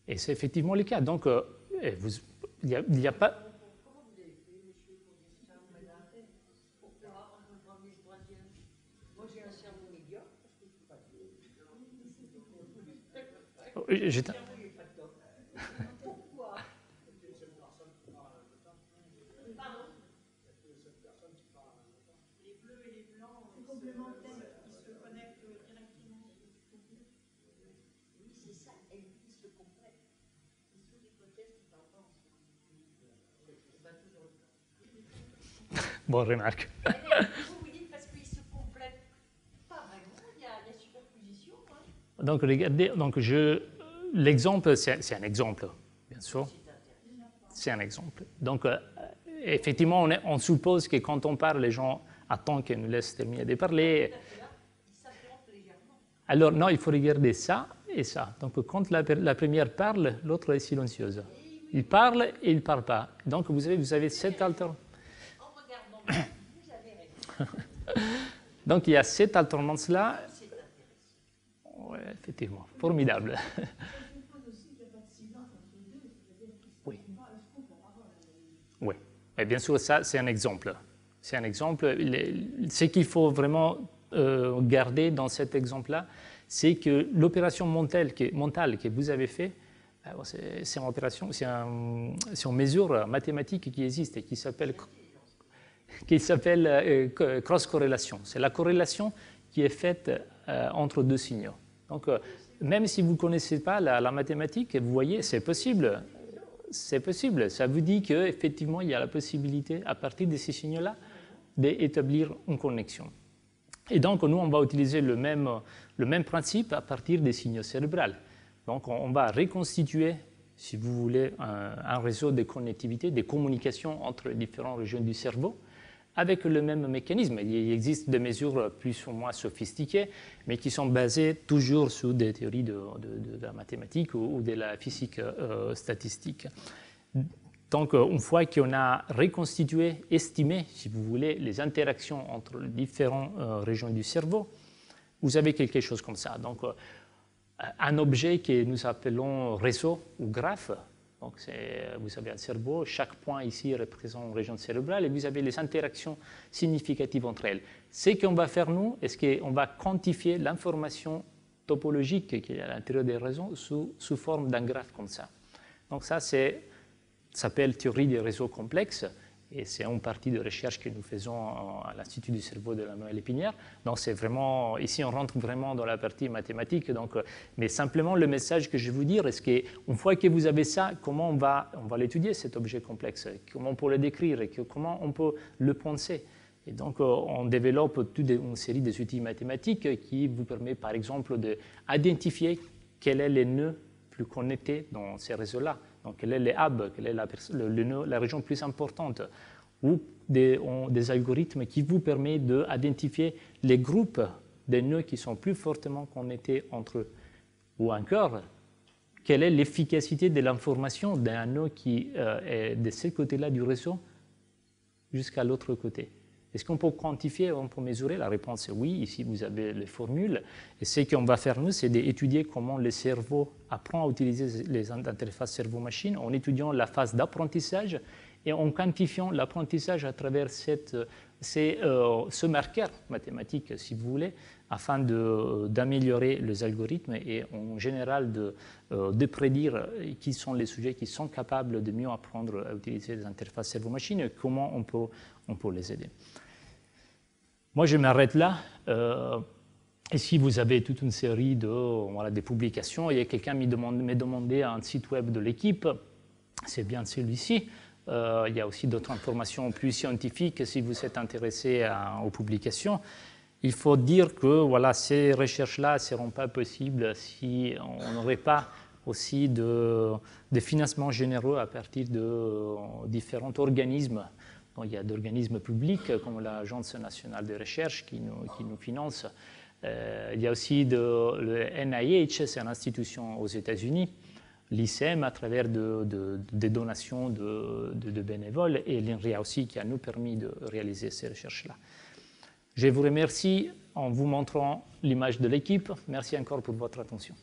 Et c'est effectivement le cas. Donc, il n'y a pas... Bonne remarque. Vous dites parce qu'ils se complètent pas vraiment, il y a superposition. Hein. Donc regardez, l'exemple, c'est un exemple, bien sûr. C'est un exemple. Donc effectivement, on suppose que quand on parle, les gens attendent qu'ils nous laissent terminer de parler. Alors non, il faut regarder ça et ça. Donc quand la première parle, l'autre est silencieuse. Il parle et il ne parle pas. Donc vous avez cette alternance. Donc il y a cette alternance-là. Oui, effectivement, formidable. Oui. Oui, mais bien sûr, ça c'est un exemple. C'est un exemple. Ce qu'il faut vraiment garder dans cet exemple-là, c'est que l'opération mentale que vous avez faite, c'est une opération, c'est une mesure mathématique qui existe et qui s'appelle cross-corrélation. C'est la corrélation qui est faite entre deux signaux. Donc, même si vous ne connaissez pas la mathématique, vous voyez, c'est possible. C'est possible. Ça vous dit qu'effectivement, il y a la possibilité, à partir de ces signaux-là, d'établir une connexion. Et donc, nous, on va utiliser le même principe à partir des signaux cérébraux. Donc, on va reconstituer si vous voulez, un réseau de connectivité, de communication entre les différentes régions du cerveau, avec le même mécanisme. Il existe des mesures plus ou moins sophistiquées, mais qui sont basées toujours sur des théories de la mathématique ou de la physique statistique. Donc, une fois qu'on a reconstitué, estimé, si vous voulez, les interactions entre les différentes régions du cerveau, vous avez quelque chose comme ça. Donc, un objet que nous appelons réseau ou graphe. Donc, vous avez un cerveau, chaque point ici représente une région cérébrale et vous avez les interactions significatives entre elles. Ce qu'on va faire, nous, est qu'on va quantifier l'information topologique qui est à l'intérieur des réseaux sous forme d'un graphe comme ça. Donc, ça s'appelle théorie des réseaux complexes. Et c'est une partie de recherche que nous faisons à l'Institut du cerveau de la Noël-Épinière. Donc c'est vraiment, ici on rentre vraiment dans la partie mathématique. Donc, mais simplement le message que je vais vous dire, est-ce qu'une fois que vous avez ça, comment on va l'étudier cet objet complexe, comment on peut le décrire et comment on peut le penser. Et donc on développe toute une série d'outils mathématiques qui vous permet par exemple d'identifier quel est le nœud plus connecté dans ces réseaux-là. Donc, quel est le hub, quelle est la région plus importante, ou des algorithmes qui vous permettent d'identifier les groupes de nœuds qui sont plus fortement connectés entre eux. Ou encore, quelle est l'efficacité de l'information d'un nœud qui est de ce côté-là du réseau jusqu'à l'autre côté. Est-ce qu'on peut quantifier, on peut mesurer? La réponse est oui. Ici, vous avez les formules. Et ce qu'on va faire, nous, c'est d'étudier comment le cerveau apprend à utiliser les interfaces cerveau-machine en étudiant la phase d'apprentissage et en quantifiant l'apprentissage à travers ce marqueur mathématique, si vous voulez, afin d'améliorer les algorithmes et en général de prédire qui sont les sujets qui sont capables de mieux apprendre à utiliser les interfaces cerveau-machine et comment on peut les aider. Moi, je m'arrête là. Ici, vous avez toute une série de publications. Il y a quelqu'un qui m'a demandé un site web de l'équipe. C'est bien celui-ci. Il y a aussi d'autres informations plus scientifiques si vous êtes intéressé aux publications. Il faut dire que ces recherches-là ne seront pas possibles si on n'aurait pas aussi de financements généreux à partir de différents organismes. Donc, il y a d'organismes publics comme l'Agence nationale de recherche qui nous finance. Il y a aussi le NIH, c'est une institution aux États-Unis, l'ICM à travers des donations de bénévoles et l'INRIA aussi qui a nous permis de réaliser ces recherches-là. Je vous remercie en vous montrant l'image de l'équipe. Merci encore pour votre attention.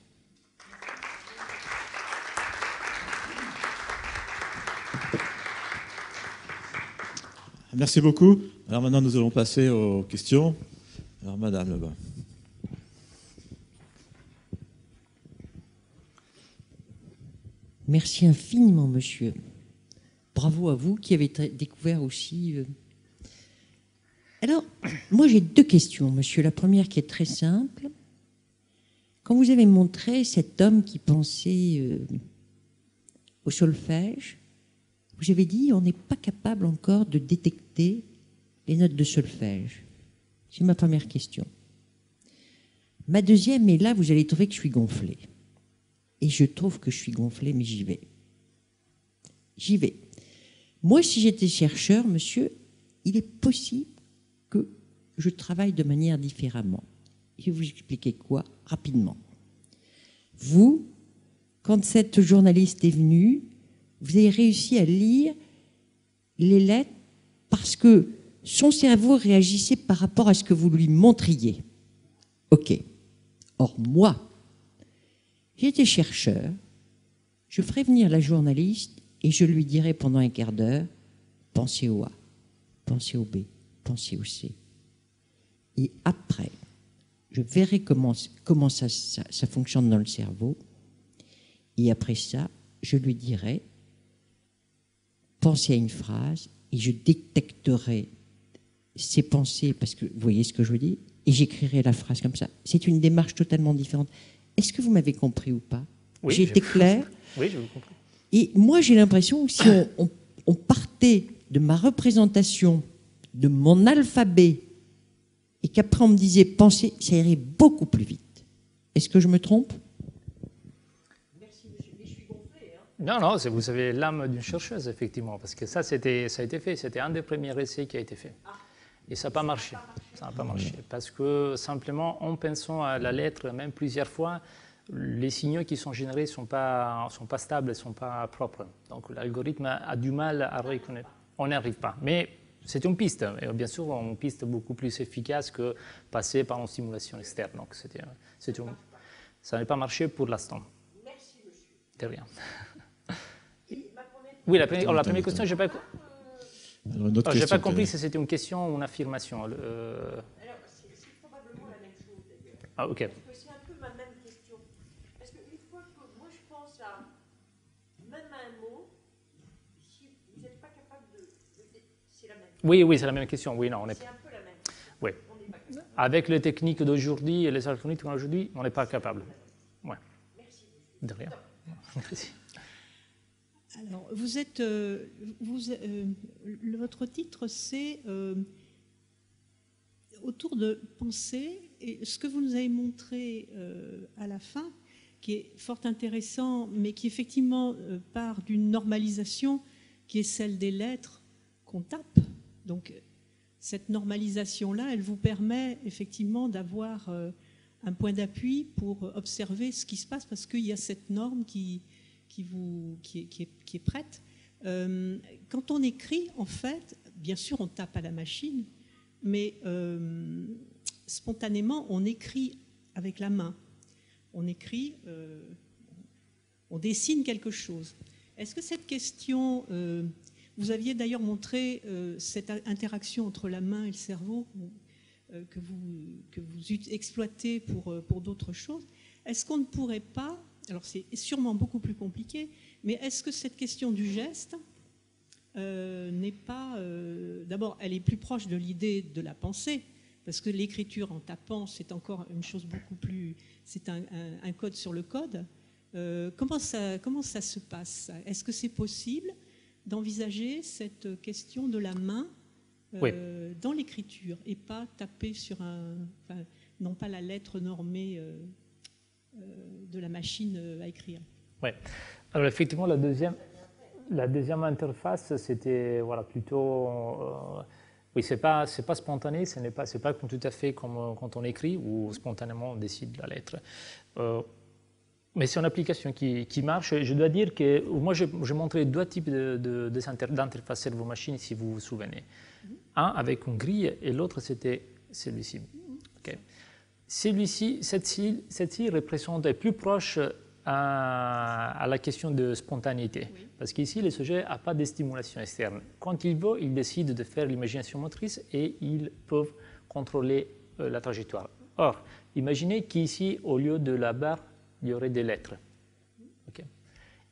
Merci beaucoup. Alors maintenant, nous allons passer aux questions. Alors, madame, là-bas. Merci infiniment, monsieur. Bravo à vous qui avez découvert aussi... Alors, moi j'ai deux questions, monsieur. La première qui est très simple. Quand vous avez montré cet homme qui pensait au solfège, vous avez dit on n'est pas capable encore de détecter les notes de solfège. C'est ma première question. Ma deuxième, et là vous allez trouver que je suis gonflée. Et je trouve que je suis gonflée, mais j'y vais. J'y vais. Moi, si j'étais chercheur, monsieur, il est possible que je travaille de manière différemment. Je vais vous expliquer quoi rapidement. Vous, quand cette journaliste est venue, vous avez réussi à lire les lettres parce que son cerveau réagissait par rapport à ce que vous lui montriez. OK. Or, moi, j'étais chercheur, je ferais venir la journaliste et je lui dirais pendant un quart d'heure, pensez au A, pensez au B, pensez au C. Et après, je verrai comment ça fonctionne dans le cerveau. Et après ça, je lui dirai, pensez à une phrase et je détecterai ses pensées, parce que vous voyez ce que je veux dire, et j'écrirai la phrase comme ça. C'est une démarche totalement différente. Est-ce que vous m'avez compris ou pas? Oui, j'ai été clair? Oui, je vous comprends. Et moi, j'ai l'impression que si on partait de ma représentation, de mon alphabet, et qu'après on me disait penser, ça irait beaucoup plus vite. Est-ce que je me trompe? Merci, monsieur. Mais je suis gonflée, hein. Non, non, vous avez l'âme d'une chercheuse, effectivement, parce que ça a été fait. C'était un des premiers essais qui a été fait. Et ça n'a pas marché. Ça n'a pas marché. Parce que simplement, en pensant à la lettre, même plusieurs fois, les signaux qui sont générés ne sont pas stables, ne sont pas propres. Donc l'algorithme a du mal à reconnaître. On n'y arrive pas. Mais c'est une piste. Et bien sûr, une piste beaucoup plus efficace que passer par une stimulation externe. Donc ça n'a pas marché pour l'instant. Merci, monsieur. De rien. Et ma première Oui, la première question, je n'ai pas, Alors, une autre j'ai question, pas compris Thérèse. si c'était une question ou une affirmation. Alors, c'est probablement la même chose, d'ailleurs. Ah, ok. Parce que c'est un peu ma même question. Parce qu'une fois que moi je pense à, même à un mot, si vous n'êtes pas capable c'est la même. Oui, c'est la même question. Oui, non, on est. C'est un peu la même. Oui. On n'est pas capable. Avec les techniques d'aujourd'hui et les algorithmes d'aujourd'hui, on n'est pas capable. Ouais. Merci. De rien. Merci. Alors, votre titre, c'est autour de pensée, et ce que vous nous avez montré à la fin, qui est fort intéressant, mais qui effectivement part d'une normalisation qui est celle des lettres qu'on tape. Donc, cette normalisation-là, elle vous permet effectivement d'avoir un point d'appui pour observer ce qui se passe, parce qu'il y a cette norme qui est prête. Quand on écrit, en fait, bien sûr, on tape à la machine, mais spontanément, on écrit avec la main. On écrit, on dessine quelque chose. Est-ce que cette question, vous aviez d'ailleurs montré cette interaction entre la main et le cerveau que vous exploitez pour d'autres choses. Est-ce qu'on ne pourrait pas, alors c'est sûrement beaucoup plus compliqué, mais est-ce que cette question du geste n'est pas... D'abord, elle est plus proche de l'idée de la pensée, parce que l'écriture en tapant, c'est encore une chose beaucoup plus... C'est un code sur le code. Comment ça se passe? Est-ce que c'est possible d'envisager cette question de la main Oui. dans l'écriture et pas taper sur non pas la lettre normée de la machine à écrire? Oui. Alors effectivement, la deuxième interface, c'était plutôt... oui, c'est pas spontané, c'est pas tout à fait comme quand on écrit ou spontanément on décide la lettre. Mais c'est une application qui marche. Je dois dire que moi, j'ai montré deux types d'interface cerveau-machine, si vous vous souvenez. Un avec une grille et l'autre, c'était celui-ci. Okay. Cette-ci représente plus proche à la question de spontanéité. Oui. Parce qu'ici, le sujet n'a pas de stimulation externe. Quand il veut, il décide de faire l'imagination motrice et ils peuvent contrôler la trajectoire. Or, imaginez qu'ici, au lieu de la barre, il y aurait des lettres. Okay.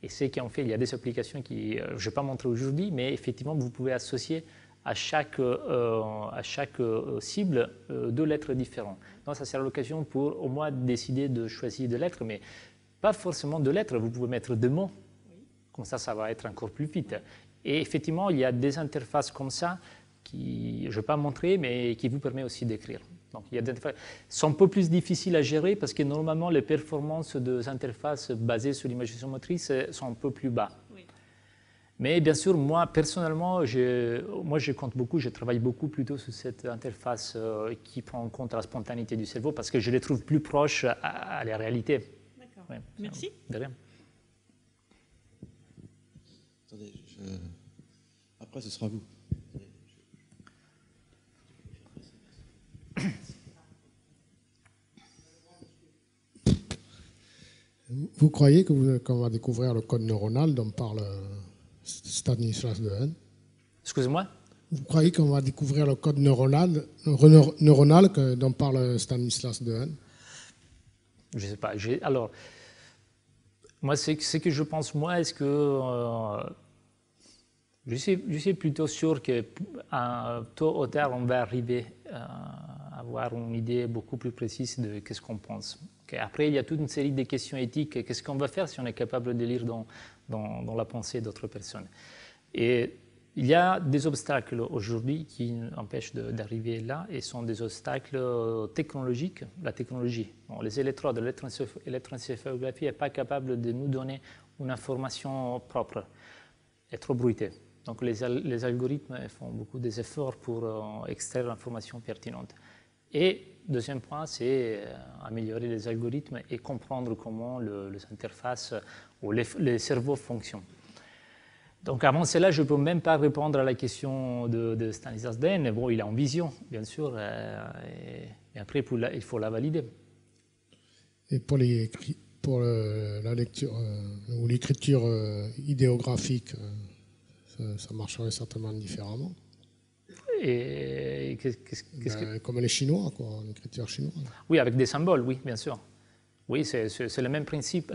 Et c'est qu'en fait, il y a des applications qui, je ne vais pas montrer aujourd'hui, mais effectivement, vous pouvez associer à chaque cible deux lettres différentes. Donc, ça sera l'occasion pour au moins décider de choisir des lettres, mais pas forcément de lettres, vous pouvez mettre des mots. Comme ça va être encore plus vite. Et effectivement, il y a des interfaces comme ça qui, je ne vais pas montrer, mais qui vous permettent aussi d'écrire. Donc, il y a des interfaces qui sont un peu plus difficiles à gérer parce que normalement, les performances des interfaces basées sur l'imagination motrice sont un peu plus bas. Oui. Mais bien sûr, moi, personnellement, je compte beaucoup, je travaille beaucoup plutôt sur cette interface qui prend en compte la spontanéité du cerveau parce que je les trouve plus proches à la réalité. D'accord. Ouais, merci. De rien. Attendez, après ce sera vous. Vous croyez qu'on va découvrir le code neuronal dont parle Stanislas Dehaene? Excusez-moi? Vous croyez qu'on va découvrir le code neuronal dont parle Stanislas Dehaene? Je ne sais pas. Alors, moi, ce que je pense, moi, est-ce que je suis plutôt sûr que tôt ou tard, on va arriver à avoir une idée beaucoup plus précise de ce qu'on pense. Okay. Après, il y a toute une série de questions éthiques. Qu'est-ce qu'on va faire si on est capable de lire dans la pensée d'autres personnes? Et il y a des obstacles aujourd'hui qui empêchent d'arriver là et sont des obstacles technologiques. La technologie, bon, les électrodes, l'électroencéphalographie n'est pas capable de nous donner une information propre et trop bruitée. Donc les algorithmes font beaucoup d'efforts pour extraire l'information pertinente. Et deuxième point, c'est améliorer les algorithmes et comprendre comment les interfaces ou les cerveaux fonctionnent. Donc avant cela, je ne peux même pas répondre à la question de Stanislas Dehaene. Bon, il est en vision, bien sûr, et après, il faut la valider. Et pour la lecture ou l'écriture idéographique, ça marcherait certainement différemment. Et comme les Chinois, quoi, l'écriture chinoise. Oui, avec des symboles, oui, bien sûr. Oui, c'est le même principe,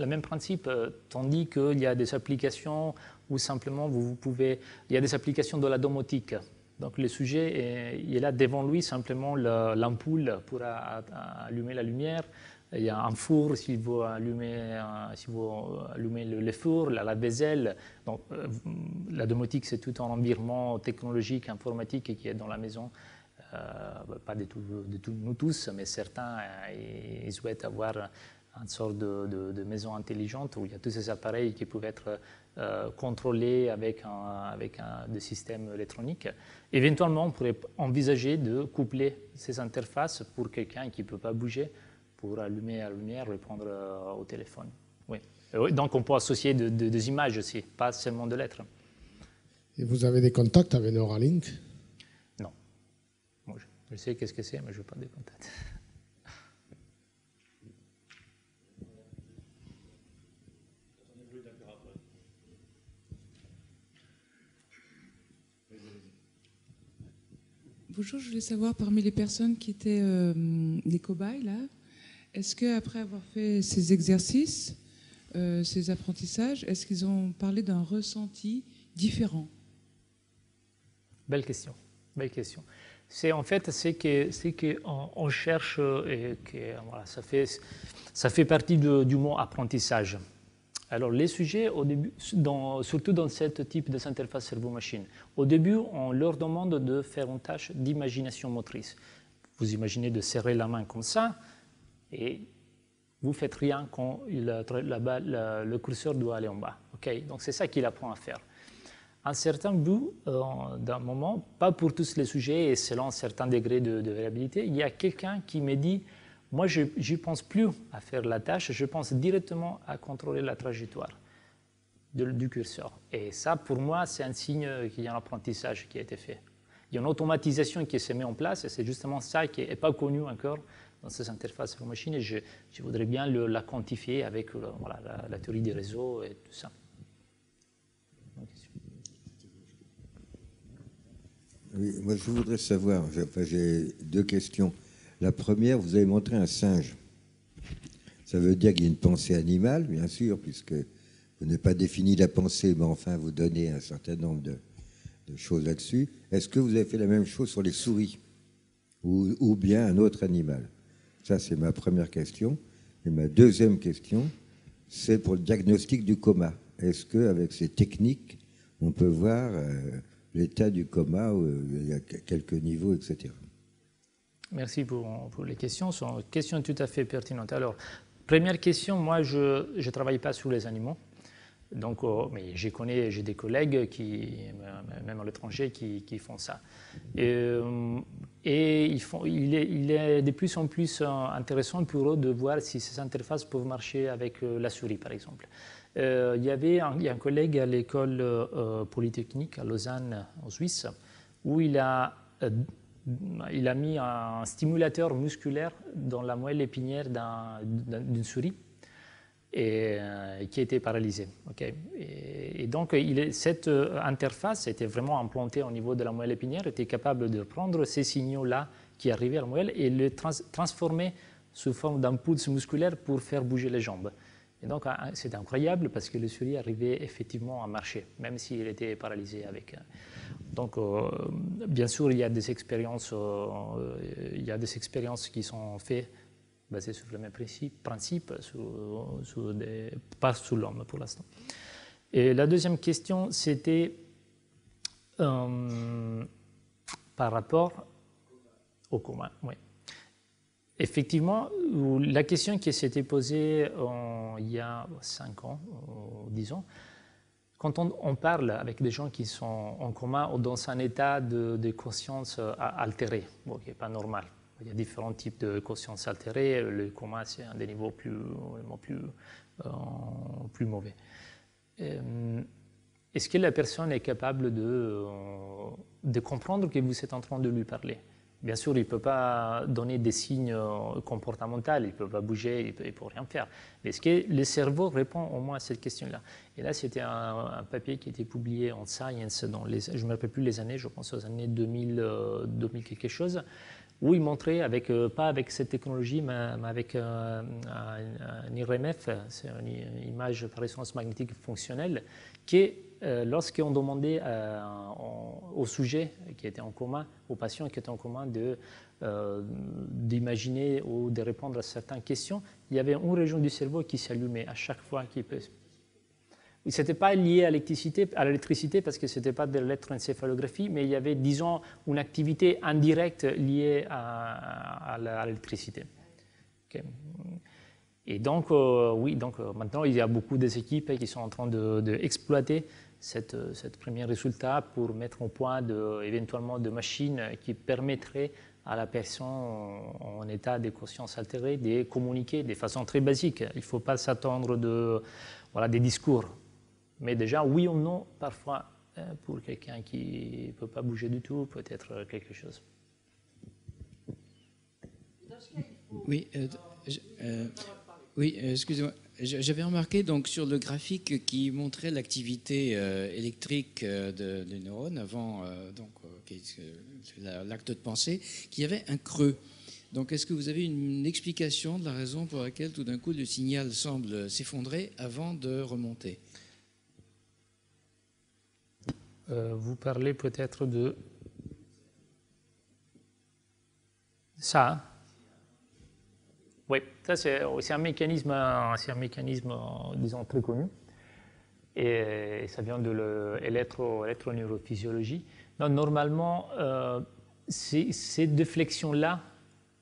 tandis qu'il y a des applications où simplement il y a des applications de la domotique. Donc le sujet, il est là devant lui, simplement l'ampoule pour allumer la lumière. Il y a un four si vous allumez le four, la lave-vaisselle. Donc, la domotique, c'est tout un environnement technologique, informatique qui est dans la maison. Pas de tout nous tous, mais certains ils souhaitent avoir une sorte de maison intelligente où il y a tous ces appareils qui peuvent être contrôlés avec des systèmes électroniques. Éventuellement, on pourrait envisager de coupler ces interfaces pour quelqu'un qui ne peut pas bouger, pour allumer la lumière, répondre au téléphone. Oui. Donc on peut associer des images aussi, pas seulement de lettres. Et vous avez des contacts avec Neuralink? Non. Moi, je sais qu'est-ce que c'est, mais je n'ai pas de contacts. Bonjour, je voulais savoir parmi les personnes qui étaient des cobayes là, est-ce qu'après avoir fait ces exercices, ces apprentissages, est-ce qu'ils ont parlé d'un ressenti différent? Belle question, belle question. En fait, c'est qu'on cherche, et que, voilà, ça fait partie du mot apprentissage. Alors les sujets, au début, surtout dans ce type d'interface cerveau-machine, au début, on leur demande de faire une tâche d'imagination motrice. Vous imaginez de serrer la main comme ça, et vous ne faites rien quand le curseur doit aller en bas. Okay? Donc c'est ça qu'il apprend à faire. À un certain bout d'un moment, pas pour tous les sujets et selon un certain degré de variabilité, il y a quelqu'un qui me dit « Moi, je ne pense plus à faire la tâche, je pense directement à contrôler la trajectoire du curseur. » Et ça, pour moi, c'est un signe qu'il y a un apprentissage qui a été fait. Il y a une automatisation qui se met en place et c'est justement ça qui n'est pas connu encore dans ces interfaces pour machine et je voudrais bien la quantifier avec voilà, la théorie des réseaux et tout ça. Oui, moi je voudrais savoir, j'ai deux questions. La première, vous avez montré un singe. Ça veut dire qu'il y a une pensée animale, bien sûr, puisque vous n'avez pas défini la pensée, mais enfin vous donnez un certain nombre de choses là-dessus. Est-ce que vous avez fait la même chose sur les souris ou bien un autre animal? Ça, c'est ma première question. Et ma deuxième question, c'est pour le diagnostic du coma. Est-ce qu'avec ces techniques, on peut voir l'état du coma, où il y a quelques niveaux, etc. Merci pour les questions. Ce sont des questions tout à fait pertinentes. Alors, première question, moi, je ne travaille pas sur les animaux. Donc, mais j'ai des collègues, même à l'étranger, qui font ça. Et il est de plus en plus intéressant pour eux de voir si ces interfaces peuvent marcher avec la souris, par exemple. Il y a un collègue à l'école polytechnique à Lausanne, en Suisse, où il a mis un stimulateur musculaire dans la moelle épinière d'une souris et qui était paralysée. Okay. Et donc, cette interface était vraiment implantée au niveau de la moelle épinière, était capable de prendre ces signaux-là qui arrivaient à la moelle et les transformer sous forme d'impulse musculaire pour faire bouger les jambes. Et donc, c'est incroyable parce que le souris arrivait effectivement à marcher, même s'il était paralysé avec. Donc, bien sûr, il y a des expériences qui sont faites basées sur le même principe, pas sur l'homme pour l'instant. Et la deuxième question, c'était par rapport au coma. Oui. Effectivement, la question qui s'était posée il y a 5 ans, 10 ans, quand on parle avec des gens qui sont en coma ou dans un état de conscience altéré, bon, qui n'est pas normal. Il y a différents types de conscience altérée. Le coma, c'est un des niveaux plus mauvais. Est-ce que la personne est capable de comprendre que vous êtes en train de lui parler? Bien sûr, il ne peut pas donner des signes comportementaux, il ne peut pas bouger, il ne peut rien faire. Mais est-ce que le cerveau répond au moins à cette question-là? Et là, c'était un papier qui a été publié en Science, je ne me rappelle plus les années, je pense aux années 2000 quelque chose, où il montrait, pas avec cette technologie, mais avec un IRMF, c'est une image par résonance magnétique fonctionnelle, que lorsqu'on demandait au sujet qui était en coma, aux patients qui étaient en coma, d'imaginer ou de répondre à certaines questions, il y avait une région du cerveau qui s'allumait à chaque fois qu'il peut. Ce n'était pas lié à l'électricité parce que ce n'était pas de l'électroencéphalographie, mais il y avait, disons, une activité indirecte liée à l'électricité. Okay. Et donc, maintenant, il y a beaucoup d'équipes qui sont en train d'exploiter cette premier résultat pour mettre au point éventuellement de machines qui permettraient à la personne en état de conscience altérée de communiquer de façon très basique. Il ne faut pas s'attendre des discours. Mais déjà, oui ou non, parfois, pour quelqu'un qui ne peut pas bouger du tout, peut-être quelque chose. Oui, excusez-moi. J'avais remarqué donc sur le graphique qui montrait l'activité électrique des neurones avant l'acte de pensée, qu'il y avait un creux. Donc, est-ce que vous avez une explication de la raison pour laquelle tout d'un coup le signal semble s'effondrer avant de remonter? Vous parlez peut-être de ça. Oui, ça c'est un mécanisme, disons, très connu. Et ça vient de l'électroneurophysiologie. Donc, normalement, ces deux flexions-là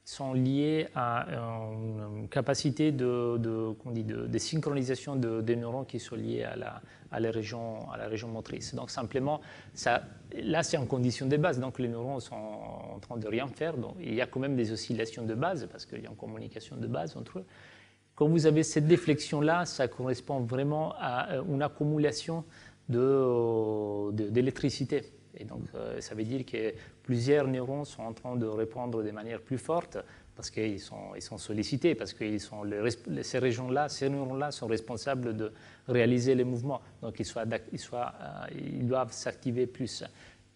sont liées à une capacité de synchronisation des neurones qui sont liés à la région motrice. Donc simplement, là c'est en condition de base, donc les neurones sont en train de rien faire, donc il y a quand même des oscillations de base, parce qu'il y a une communication de base entre eux. Quand vous avez cette déflexion-là, ça correspond vraiment à une accumulation d'électricité. Et donc, ça veut dire que plusieurs neurones sont en train de répondre de manière plus forte parce qu'ils sont sollicités, parce que ces régions-là, ces neurones-là sont responsables de réaliser les mouvements. Donc, ils doivent s'activer plus.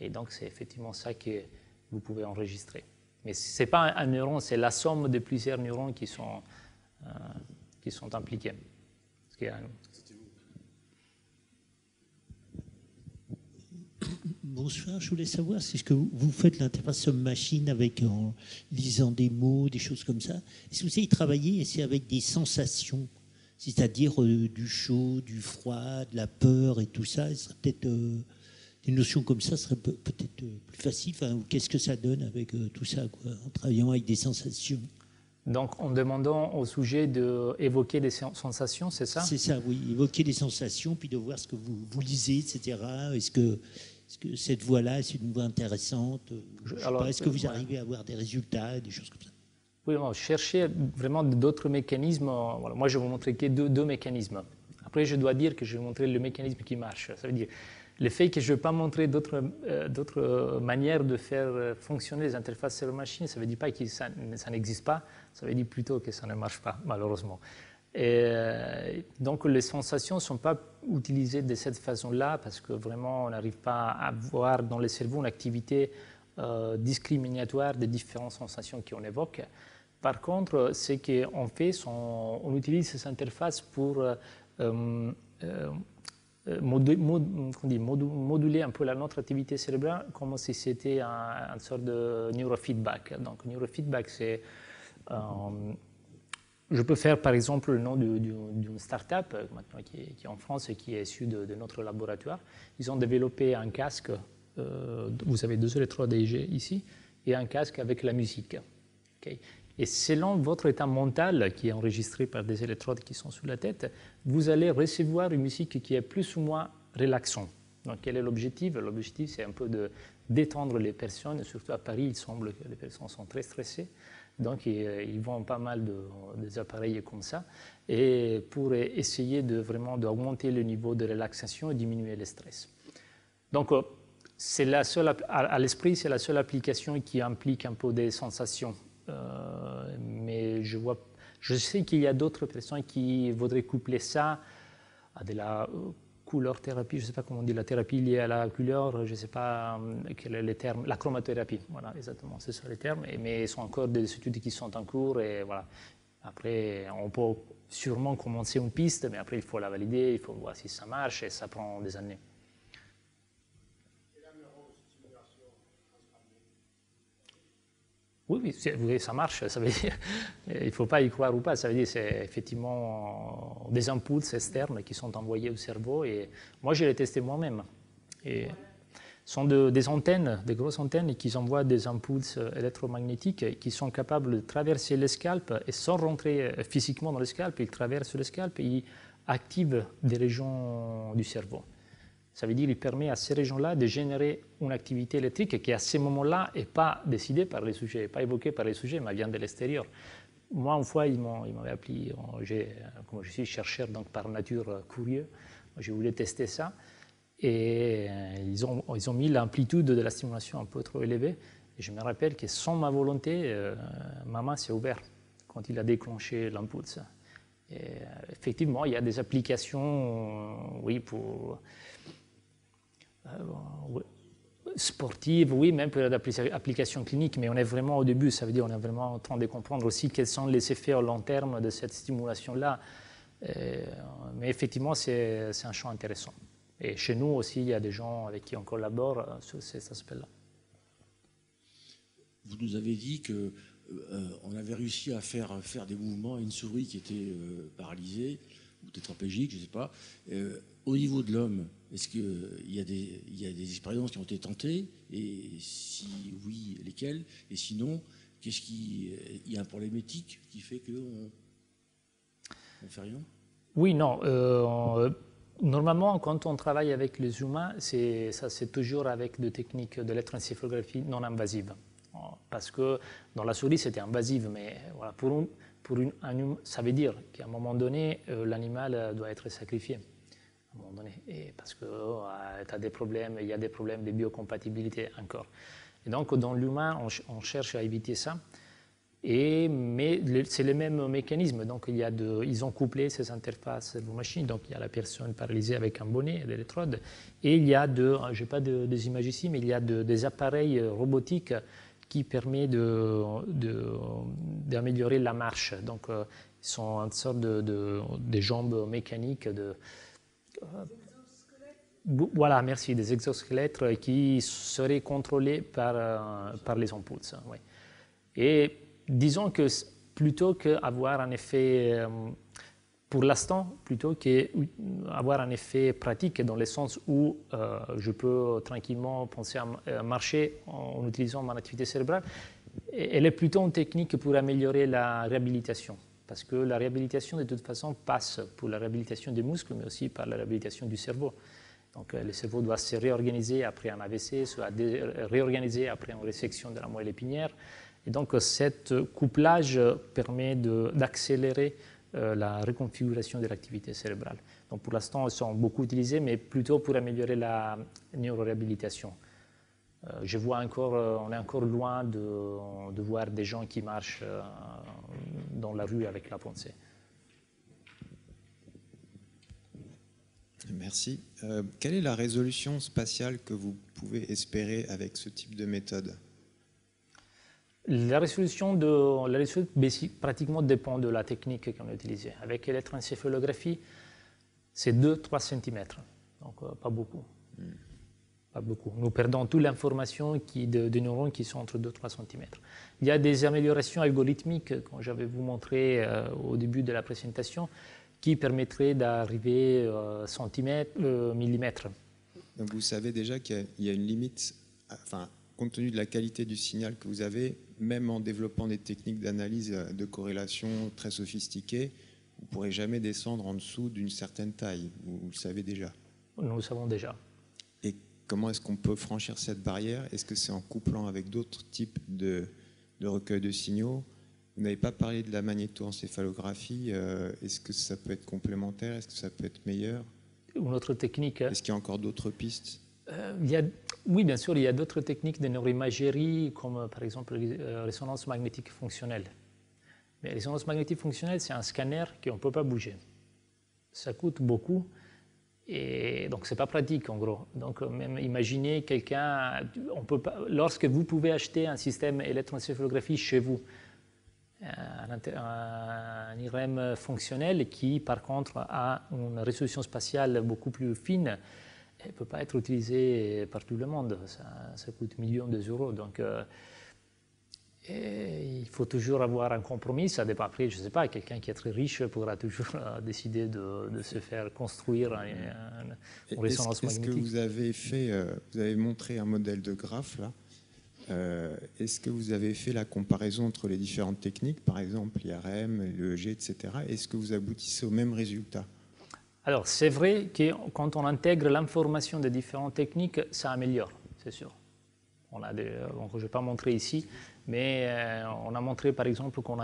Et donc, c'est effectivement ça que vous pouvez enregistrer. Mais ce n'est pas un neuron, c'est la somme de plusieurs neurones qui sont impliqués. Bonsoir, je voulais savoir si ce que vous faites l'interface homme-machine en lisant des mots, des choses comme ça. Est-ce que vous avez travaillé avec des sensations, c'est-à-dire du chaud, du froid, de la peur et tout ça? Peut-être des notions comme ça seraient peut-être plus faciles. Enfin, qu'est-ce que ça donne avec tout ça, quoi, en travaillant avec des sensations? Donc, en demandant au sujet d'évoquer des sensations, c'est ça? C'est ça, oui. Évoquer des sensations, puis de voir ce que vous lisez, etc. Est-ce que cette voie-là, est une voie intéressante? Est-ce que vous arrivez à avoir des résultats, des choses comme ça? Oui, chercher vraiment d'autres mécanismes. Voilà, moi, je vais vous montrer que deux mécanismes. Après, je dois dire que je vais montrer le mécanisme qui marche. Ça veut dire le fait que je ne vais pas montrer d'autres manières de faire fonctionner les interfaces cerveau-machine, ça ne veut dire pas que ça n'existe pas, ça veut dire plutôt que ça ne marche pas, malheureusement. Et donc les sensations ne sont pas utilisées de cette façon-là parce que vraiment on n'arrive pas à voir dans le cerveau une activité discriminatoire des différentes sensations qu'on évoque. Par contre, ce qu'on fait, on utilise ces interfaces pour moduler un peu notre activité cérébrale comme si c'était une sorte de neurofeedback. Donc neurofeedback, c'est... je peux faire par exemple le nom d'une start-up qui est en France et qui est issue de notre laboratoire. Ils ont développé un casque, vous avez 2 électrodes EEG ici, et un casque avec la musique. Okay. Et selon votre état mental, qui est enregistré par des électrodes qui sont sous la tête, vous allez recevoir une musique qui est plus ou moins relaxante. Donc, quel est l'objectif? L'objectif, c'est un peu de détendre les personnes. Surtout à Paris, il semble que les personnes sont très stressées. Donc, ils vendent pas mal des appareils comme ça. Et pour essayer vraiment d'augmenter le niveau de relaxation et diminuer le stress. Donc, c'est la seule, à l'esprit, c'est la seule application qui implique un peu des sensations. Mais je sais qu'il y a d'autres personnes qui voudraient coupler ça à de la couleur thérapie, je ne sais pas comment on dit, la thérapie liée à la couleur, je ne sais pas quel est le terme, la chromothérapie, voilà, exactement, c'est ça le terme, mais ils sont encore des études qui sont en cours, et voilà. Après, on peut sûrement commencer une piste, mais après, il faut la valider, il faut voir si ça marche, et ça prend des années. Oui, ça marche, ça veut dire, il ne faut pas y croire ou pas, ça veut dire que c'est effectivement des impulses externes qui sont envoyés au cerveau, et moi je l'ai testé moi-même. Et ce sont des antennes, des grosses antennes qui envoient des impulses électromagnétiques qui sont capables de traverser le scalp, et sans rentrer physiquement dans le scalp, ils traversent le scalp et ils activent des régions du cerveau. Ça veut dire qu'il permet à ces régions-là de générer une activité électrique qui, à ce moment-là, n'est pas décidée par les sujets, pas évoquée par les sujets, mais vient de l'extérieur. Moi, une fois, ils m'avaient appelé, comme je suis chercheur, donc par nature curieux, je voulais tester ça, et ils ont mis l'amplitude de la stimulation un peu trop élevée. Et je me rappelle que sans ma volonté, ma main s'est ouverte quand il a déclenché l'impulse. Effectivement, il y a des applications, oui, pour... sportive, oui, même pour l'application clinique, mais on est vraiment au début, ça veut dire qu'on est vraiment en train de comprendre aussi quels sont les effets à long terme de cette stimulation-là. Mais effectivement, c'est un champ intéressant. Et chez nous aussi, il y a des gens avec qui on collabore sur cet aspect-là. Vous nous avez dit qu'on avait réussi à faire des mouvements à une souris qui était paralysée, ou tétraplégique, je ne sais pas. Au niveau de l'homme, est-ce qu'il y a des expériences qui ont été tentées? Et si oui, lesquelles? Et sinon, il y a un problème éthique qui fait qu'on ne fait rien? Oui, non. Normalement, quand on travaille avec les humains, c'est toujours avec des techniques de l'électroencéphalographie non invasives. Parce que dans la souris, c'était invasif, mais voilà, ça veut dire qu'à un moment donné, l'animal doit être sacrifié. À un moment donné, et parce que tu as des problèmes, il y a des problèmes de biocompatibilité encore. Et donc, dans l'humain, on cherche à éviter ça. Mais c'est le même mécanisme. Donc, ils ont couplé ces interfaces cerveau-machine. Donc, il y a la personne paralysée avec un bonnet, des électrodes. Et il y a je n'ai pas des images ici, mais il y a des appareils robotiques qui permettent d'améliorer la marche. Donc, ils sont une sorte de jambes mécaniques. Voilà, merci, des exosquelettes qui seraient contrôlés par les impulses. Oui. Et disons que plutôt qu'avoir un effet, pour l'instant, plutôt qu'avoir un effet pratique dans le sens où je peux tranquillement penser à marcher en utilisant mon activité cérébrale, elle est plutôt une technique pour améliorer la réhabilitation. Parce que la réhabilitation, de toute façon, passe pour la réhabilitation des muscles, mais aussi par la réhabilitation du cerveau. Donc, le cerveau doit se réorganiser après un AVC, soit réorganiser après une résection de la moelle épinière. Et donc, cet couplage permet d'accélérer la reconfiguration de l'activité cérébrale. Donc, pour l'instant, ils sont beaucoup utilisés, mais plutôt pour améliorer la neuroréhabilitation. On est encore loin de voir des gens qui marchent dans la rue avec la pensée. Merci. Quelle est la résolution spatiale que vous pouvez espérer avec ce type de méthode? La résolution pratiquement dépend de la technique qu'on a utilisée. Avec l'électroencéphalographie, c'est 2-3 cm, donc pas beaucoup. Pas beaucoup. Nous perdons toute l'information des neurones qui sont entre 2-3 cm. Il y a des améliorations algorithmiques, comme j'avais vous montré au début de la présentation, qui permettraient d'arriver millimètres. Donc vous savez déjà qu'il y a une limite, enfin, compte tenu de la qualité du signal que vous avez, même en développant des techniques d'analyse de corrélation très sophistiquées, vous ne pourrez jamais descendre en dessous d'une certaine taille. Vous le savez déjà. Nous le savons déjà. Et comment est-ce qu'on peut franchir cette barrière? Est-ce que c'est en couplant avec d'autres types de recueil de signaux? Vous n'avez pas parlé de la magnétoencéphalographie. Est-ce que ça peut être complémentaire? Est-ce que ça peut être meilleur? Une autre technique. Est-ce qu'il y a encore d'autres pistes? Oui, bien sûr, il y a d'autres techniques de neuroimagerie, comme par exemple la résonance magnétique fonctionnelle. Mais la résonance magnétique fonctionnelle, c'est un scanner qu'on ne peut pas bouger. Ça coûte beaucoup. Et donc, ce n'est pas pratique, en gros. Donc, même imaginez quelqu'un, lorsque vous pouvez acheter un système électroencéphalographie chez vous, un IRM fonctionnel qui, par contre, a une résolution spatiale beaucoup plus fine, ne peut pas être utilisé par tout le monde. Ça coûte millions d'euros. Donc, il faut toujours avoir un compromis. Ça dépend après, je ne sais pas, quelqu'un qui est très riche pourra toujours décider de se faire construire une résonance magnétique. Est-ce que vous avez fait, vous avez montré un modèle de graphe là? Est-ce que vous avez fait la comparaison entre les différentes techniques, par exemple l'IRM, l'EEG, etc. Est-ce que vous aboutissez au même résultat? Alors, c'est vrai que quand on intègre l'information des différentes techniques, ça améliore, c'est sûr. Donc, je ne vais pas montrer ici, mais on a montré par exemple qu'en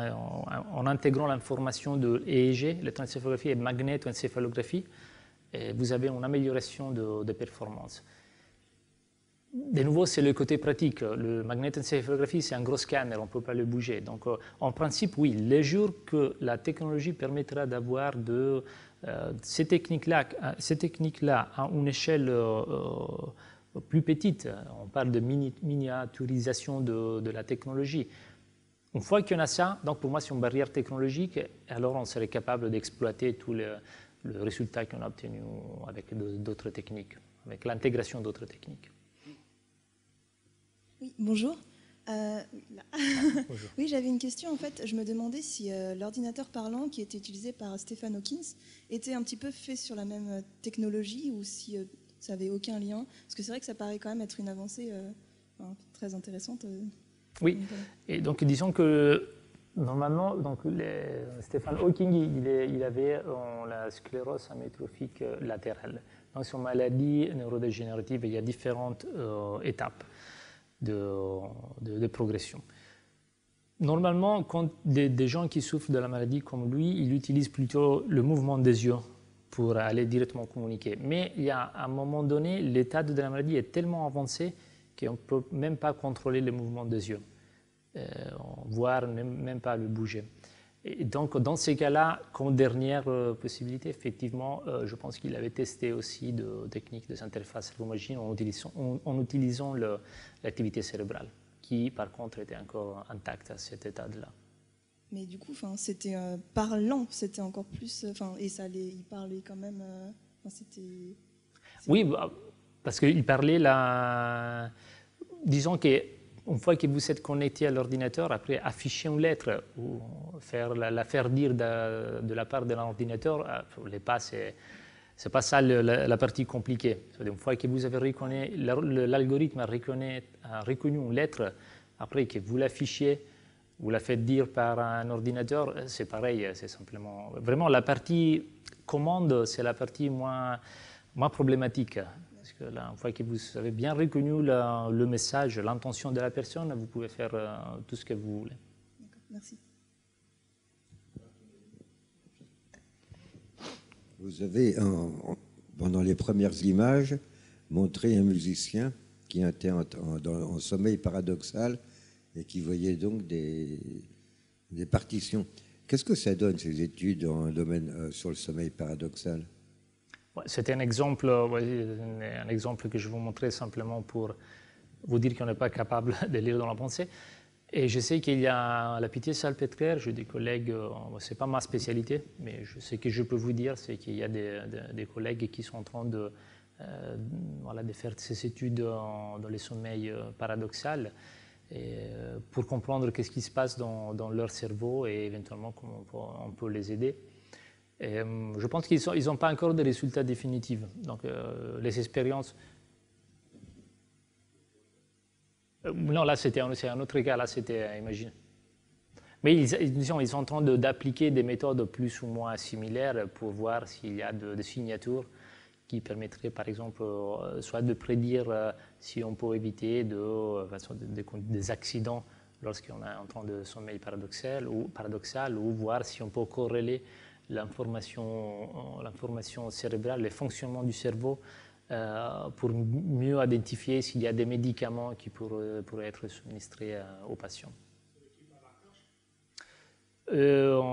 intégrant l'information de EEG, l'électroencéphalographie et magnétoencéphalographie, vous avez une amélioration de performance. De nouveau, c'est le côté pratique. Le magnétoencéphalographie, c'est un gros scanner, on ne peut pas le bouger. Donc, en principe, oui, les jours que la technologie permettra d'avoir ces techniques-là à une échelle plus petite, on parle de miniaturisation de la technologie. Une fois qu'on a ça, donc pour moi, c'est une barrière technologique, alors on serait capable d'exploiter tout le résultat qu'on a obtenu avec d'autres techniques, avec l'intégration d'autres techniques. Oui, bonjour. Oui, j'avais une question. En fait, je me demandais si l'ordinateur parlant qui était utilisé par Stephen Hawking était un petit peu fait sur la même technologie ou si ça n'avait aucun lien. Parce que c'est vrai que ça paraît quand même être une avancée très intéressante. Oui, et donc disons que normalement, donc, Stephen Hawking, il avait la sclérose amyotrophique latérale. Donc, sur maladie neurodégénérative, il y a différentes étapes de progression. Normalement, quand des gens qui souffrent de la maladie comme lui, ils utilisent plutôt le mouvement des yeux pour aller directement communiquer. Mais il y a à un moment donné, l'état de la maladie est tellement avancé qu'on ne peut même pas contrôler le mouvement des yeux, voire même pas le bouger. Et donc, dans ces cas-là, comme dernière possibilité, effectivement, je pense qu'il avait testé aussi des techniques de interface cerveau-machine en utilisant l'activité cérébrale, qui, par contre, était encore intacte à cet état-là. Mais du coup, c'était parlant, c'était encore plus... et il parlait quand même... Oui, parce qu'il parlait disons que une fois que vous êtes connecté à l'ordinateur, après afficher une lettre ou la faire dire de la part de l'ordinateur, les pas, c'est pas ça la partie compliquée. Une fois que vous avez reconnu, l'algorithme a reconnu une lettre, après que vous l'affichiez, vous la faites dire par un ordinateur, c'est pareil, c'est simplement... Vraiment, la partie commande, c'est la partie moins problématique. Parce que là, une fois que vous avez bien reconnu le message, l'intention de la personne, vous pouvez faire tout ce que vous voulez. Merci. Vous avez, pendant les premières images, montré un musicien qui était en sommeil paradoxal et qui voyait donc des partitions. Qu'est-ce que ça donne, ces études en domaine, sur le sommeil paradoxal? C'était un exemple que je vous montrais simplement pour vous dire qu'on n'est pas capable de lire dans la pensée. Et je sais qu'il y a la Pitié-Salpêtrière, j'ai des collègues, ce n'est pas ma spécialité, mais ce que je peux vous dire, c'est qu'il y a des collègues qui sont en train de faire ces études dans les sommeils paradoxaux pour comprendre ce qui se passe dans leur cerveau et éventuellement comment on peut les aider. Et, je pense qu'ils n'ont pas encore de résultats définitifs. Donc, les expériences... Non, là, c'est un autre cas. Là, c'était, imagine. Mais ils sont en train d'appliquer des méthodes plus ou moins similaires pour voir s'il y a des signatures qui permettraient, par exemple, soit de prédire si on peut éviter des accidents lorsqu'on est en train de sommeil paradoxal, ou voir si on peut corréler l'information cérébrale, le fonctionnement du cerveau, pour mieux identifier s'il y a des médicaments qui pourraient être administrés aux patients.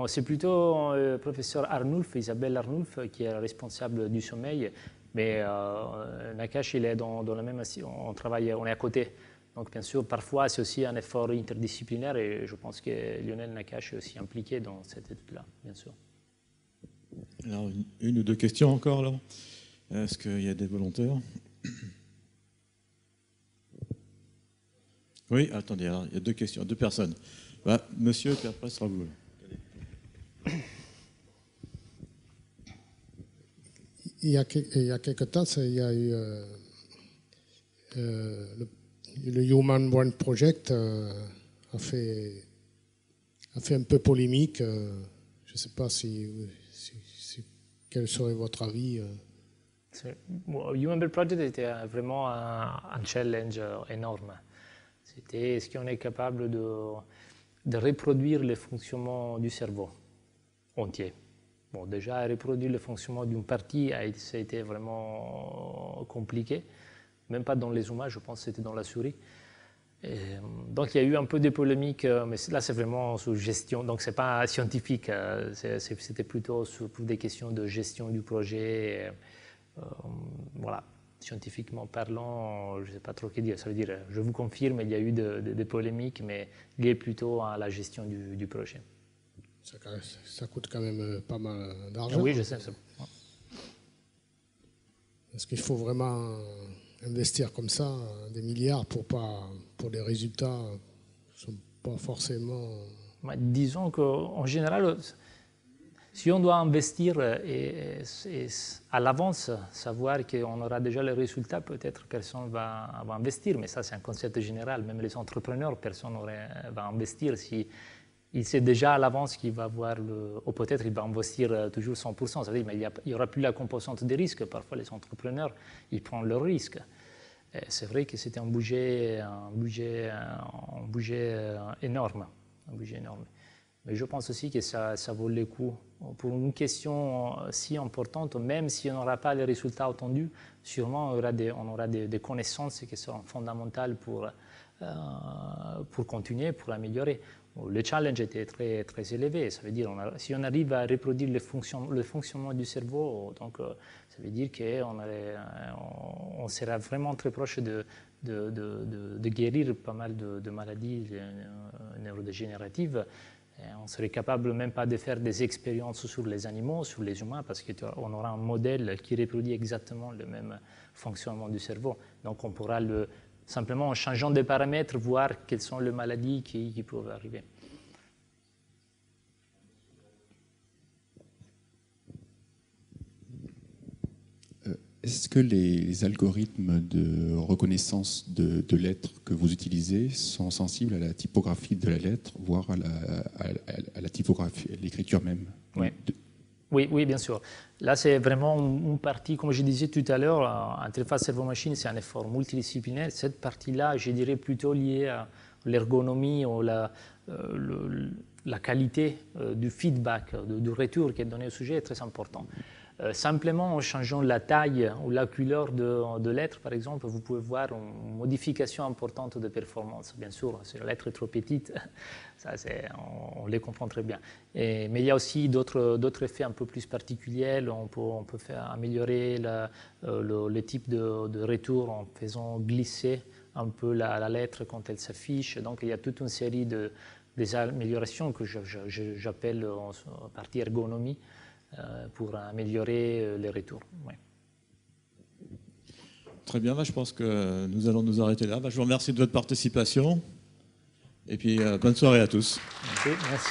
C'est plutôt le professeur Arnulf, Isabelle Arnulf, qui est responsable du sommeil, mais Nakache, il est dans la même... on est à côté. Donc bien sûr, parfois c'est aussi un effort interdisciplinaire et je pense que Lionel Nakache est aussi impliqué dans cette étude-là, bien sûr. Alors, une ou deux questions encore, là. Est-ce qu'il y a des volontaires? Oui, attendez, alors, il y a deux questions, deux personnes. Monsieur, puis après, ce sera vous. Il y a quelques temps, il y a eu le Human Brain Project a fait un peu polémique. Je ne sais pas quel serait votre avis. Human Brain Project était vraiment un challenge énorme. C'était est-ce qu'on est capable de reproduire le fonctionnement du cerveau entier. Bon, déjà, reproduire le fonctionnement d'une partie, ça a été vraiment compliqué. Même pas dans les humains, je pense que c'était dans la souris. Donc, il y a eu un peu de polémique, mais là, c'est vraiment sur gestion. Donc, ce n'est pas scientifique, c'était plutôt pour des questions de gestion du projet. Voilà. Scientifiquement parlant, je ne sais pas trop quoi dire. Ça veut dire, je vous confirme, il y a eu des polémiques, mais liées plutôt à la gestion du projet. Ça coûte quand même pas mal d'argent. Oui, je sais. Est-ce qu'il faut vraiment investir comme ça des milliards pour des résultats qui ne sont pas forcément... Disons qu'en général, si on doit investir et à l'avance, savoir qu'on aura déjà les résultats, peut-être personne va investir. Mais ça, c'est un concept général. Même les entrepreneurs, personne ne va investir si il sait déjà à l'avance qu'il va avoir ou peut-être il va investir toujours 100%. Ça veut dire, mais il n'y aura plus la composante des risques. Parfois, les entrepreneurs, ils prennent leurs risques. C'est vrai que c'était un budget énorme. Mais je pense aussi que ça vaut le coup. Pour une question si importante, même si on n'aura pas les résultats attendus, sûrement on aura des connaissances qui seront fondamentales pour continuer, pour améliorer. Le challenge était très, très élevé. Ça veut dire si on arrive à reproduire le fonctionnement du cerveau, donc, ça veut dire qu'on sera vraiment très proche de guérir pas mal de maladies neurodégénératives. On serait capable même pas de faire des expériences sur les animaux, sur les humains, parce qu'on aura un modèle qui reproduit exactement le même fonctionnement du cerveau. Donc on pourra simplement en changeant des paramètres, voir quelles sont les maladies qui peuvent arriver. Est-ce que les algorithmes de reconnaissance de lettres que vous utilisez sont sensibles à la typographie de la lettre, voire à la typographie, à l'écriture même? Oui, bien sûr. Là, c'est vraiment une partie, comme je disais tout à l'heure, interface cerveau-machine, c'est un effort multidisciplinaire. Cette partie-là, je dirais plutôt liée à l'ergonomie ou la qualité du feedback, du retour qui est donné au sujet est très important. Simplement en changeant la taille ou la couleur de lettres, par exemple, vous pouvez voir une modification importante de performance. Bien sûr, si la lettre est trop petite, ça, on les comprend très bien. Mais il y a aussi d'autres effets un peu plus particuliers. On peut faire améliorer le type de retour en faisant glisser un peu la lettre quand elle s'affiche. Donc il y a toute une série des améliorations que j'appelle en partie ergonomie, pour améliorer les retours. Ouais. Très bien, je pense que nous allons nous arrêter là. Je vous remercie de votre participation et puis bonne soirée à tous. Merci.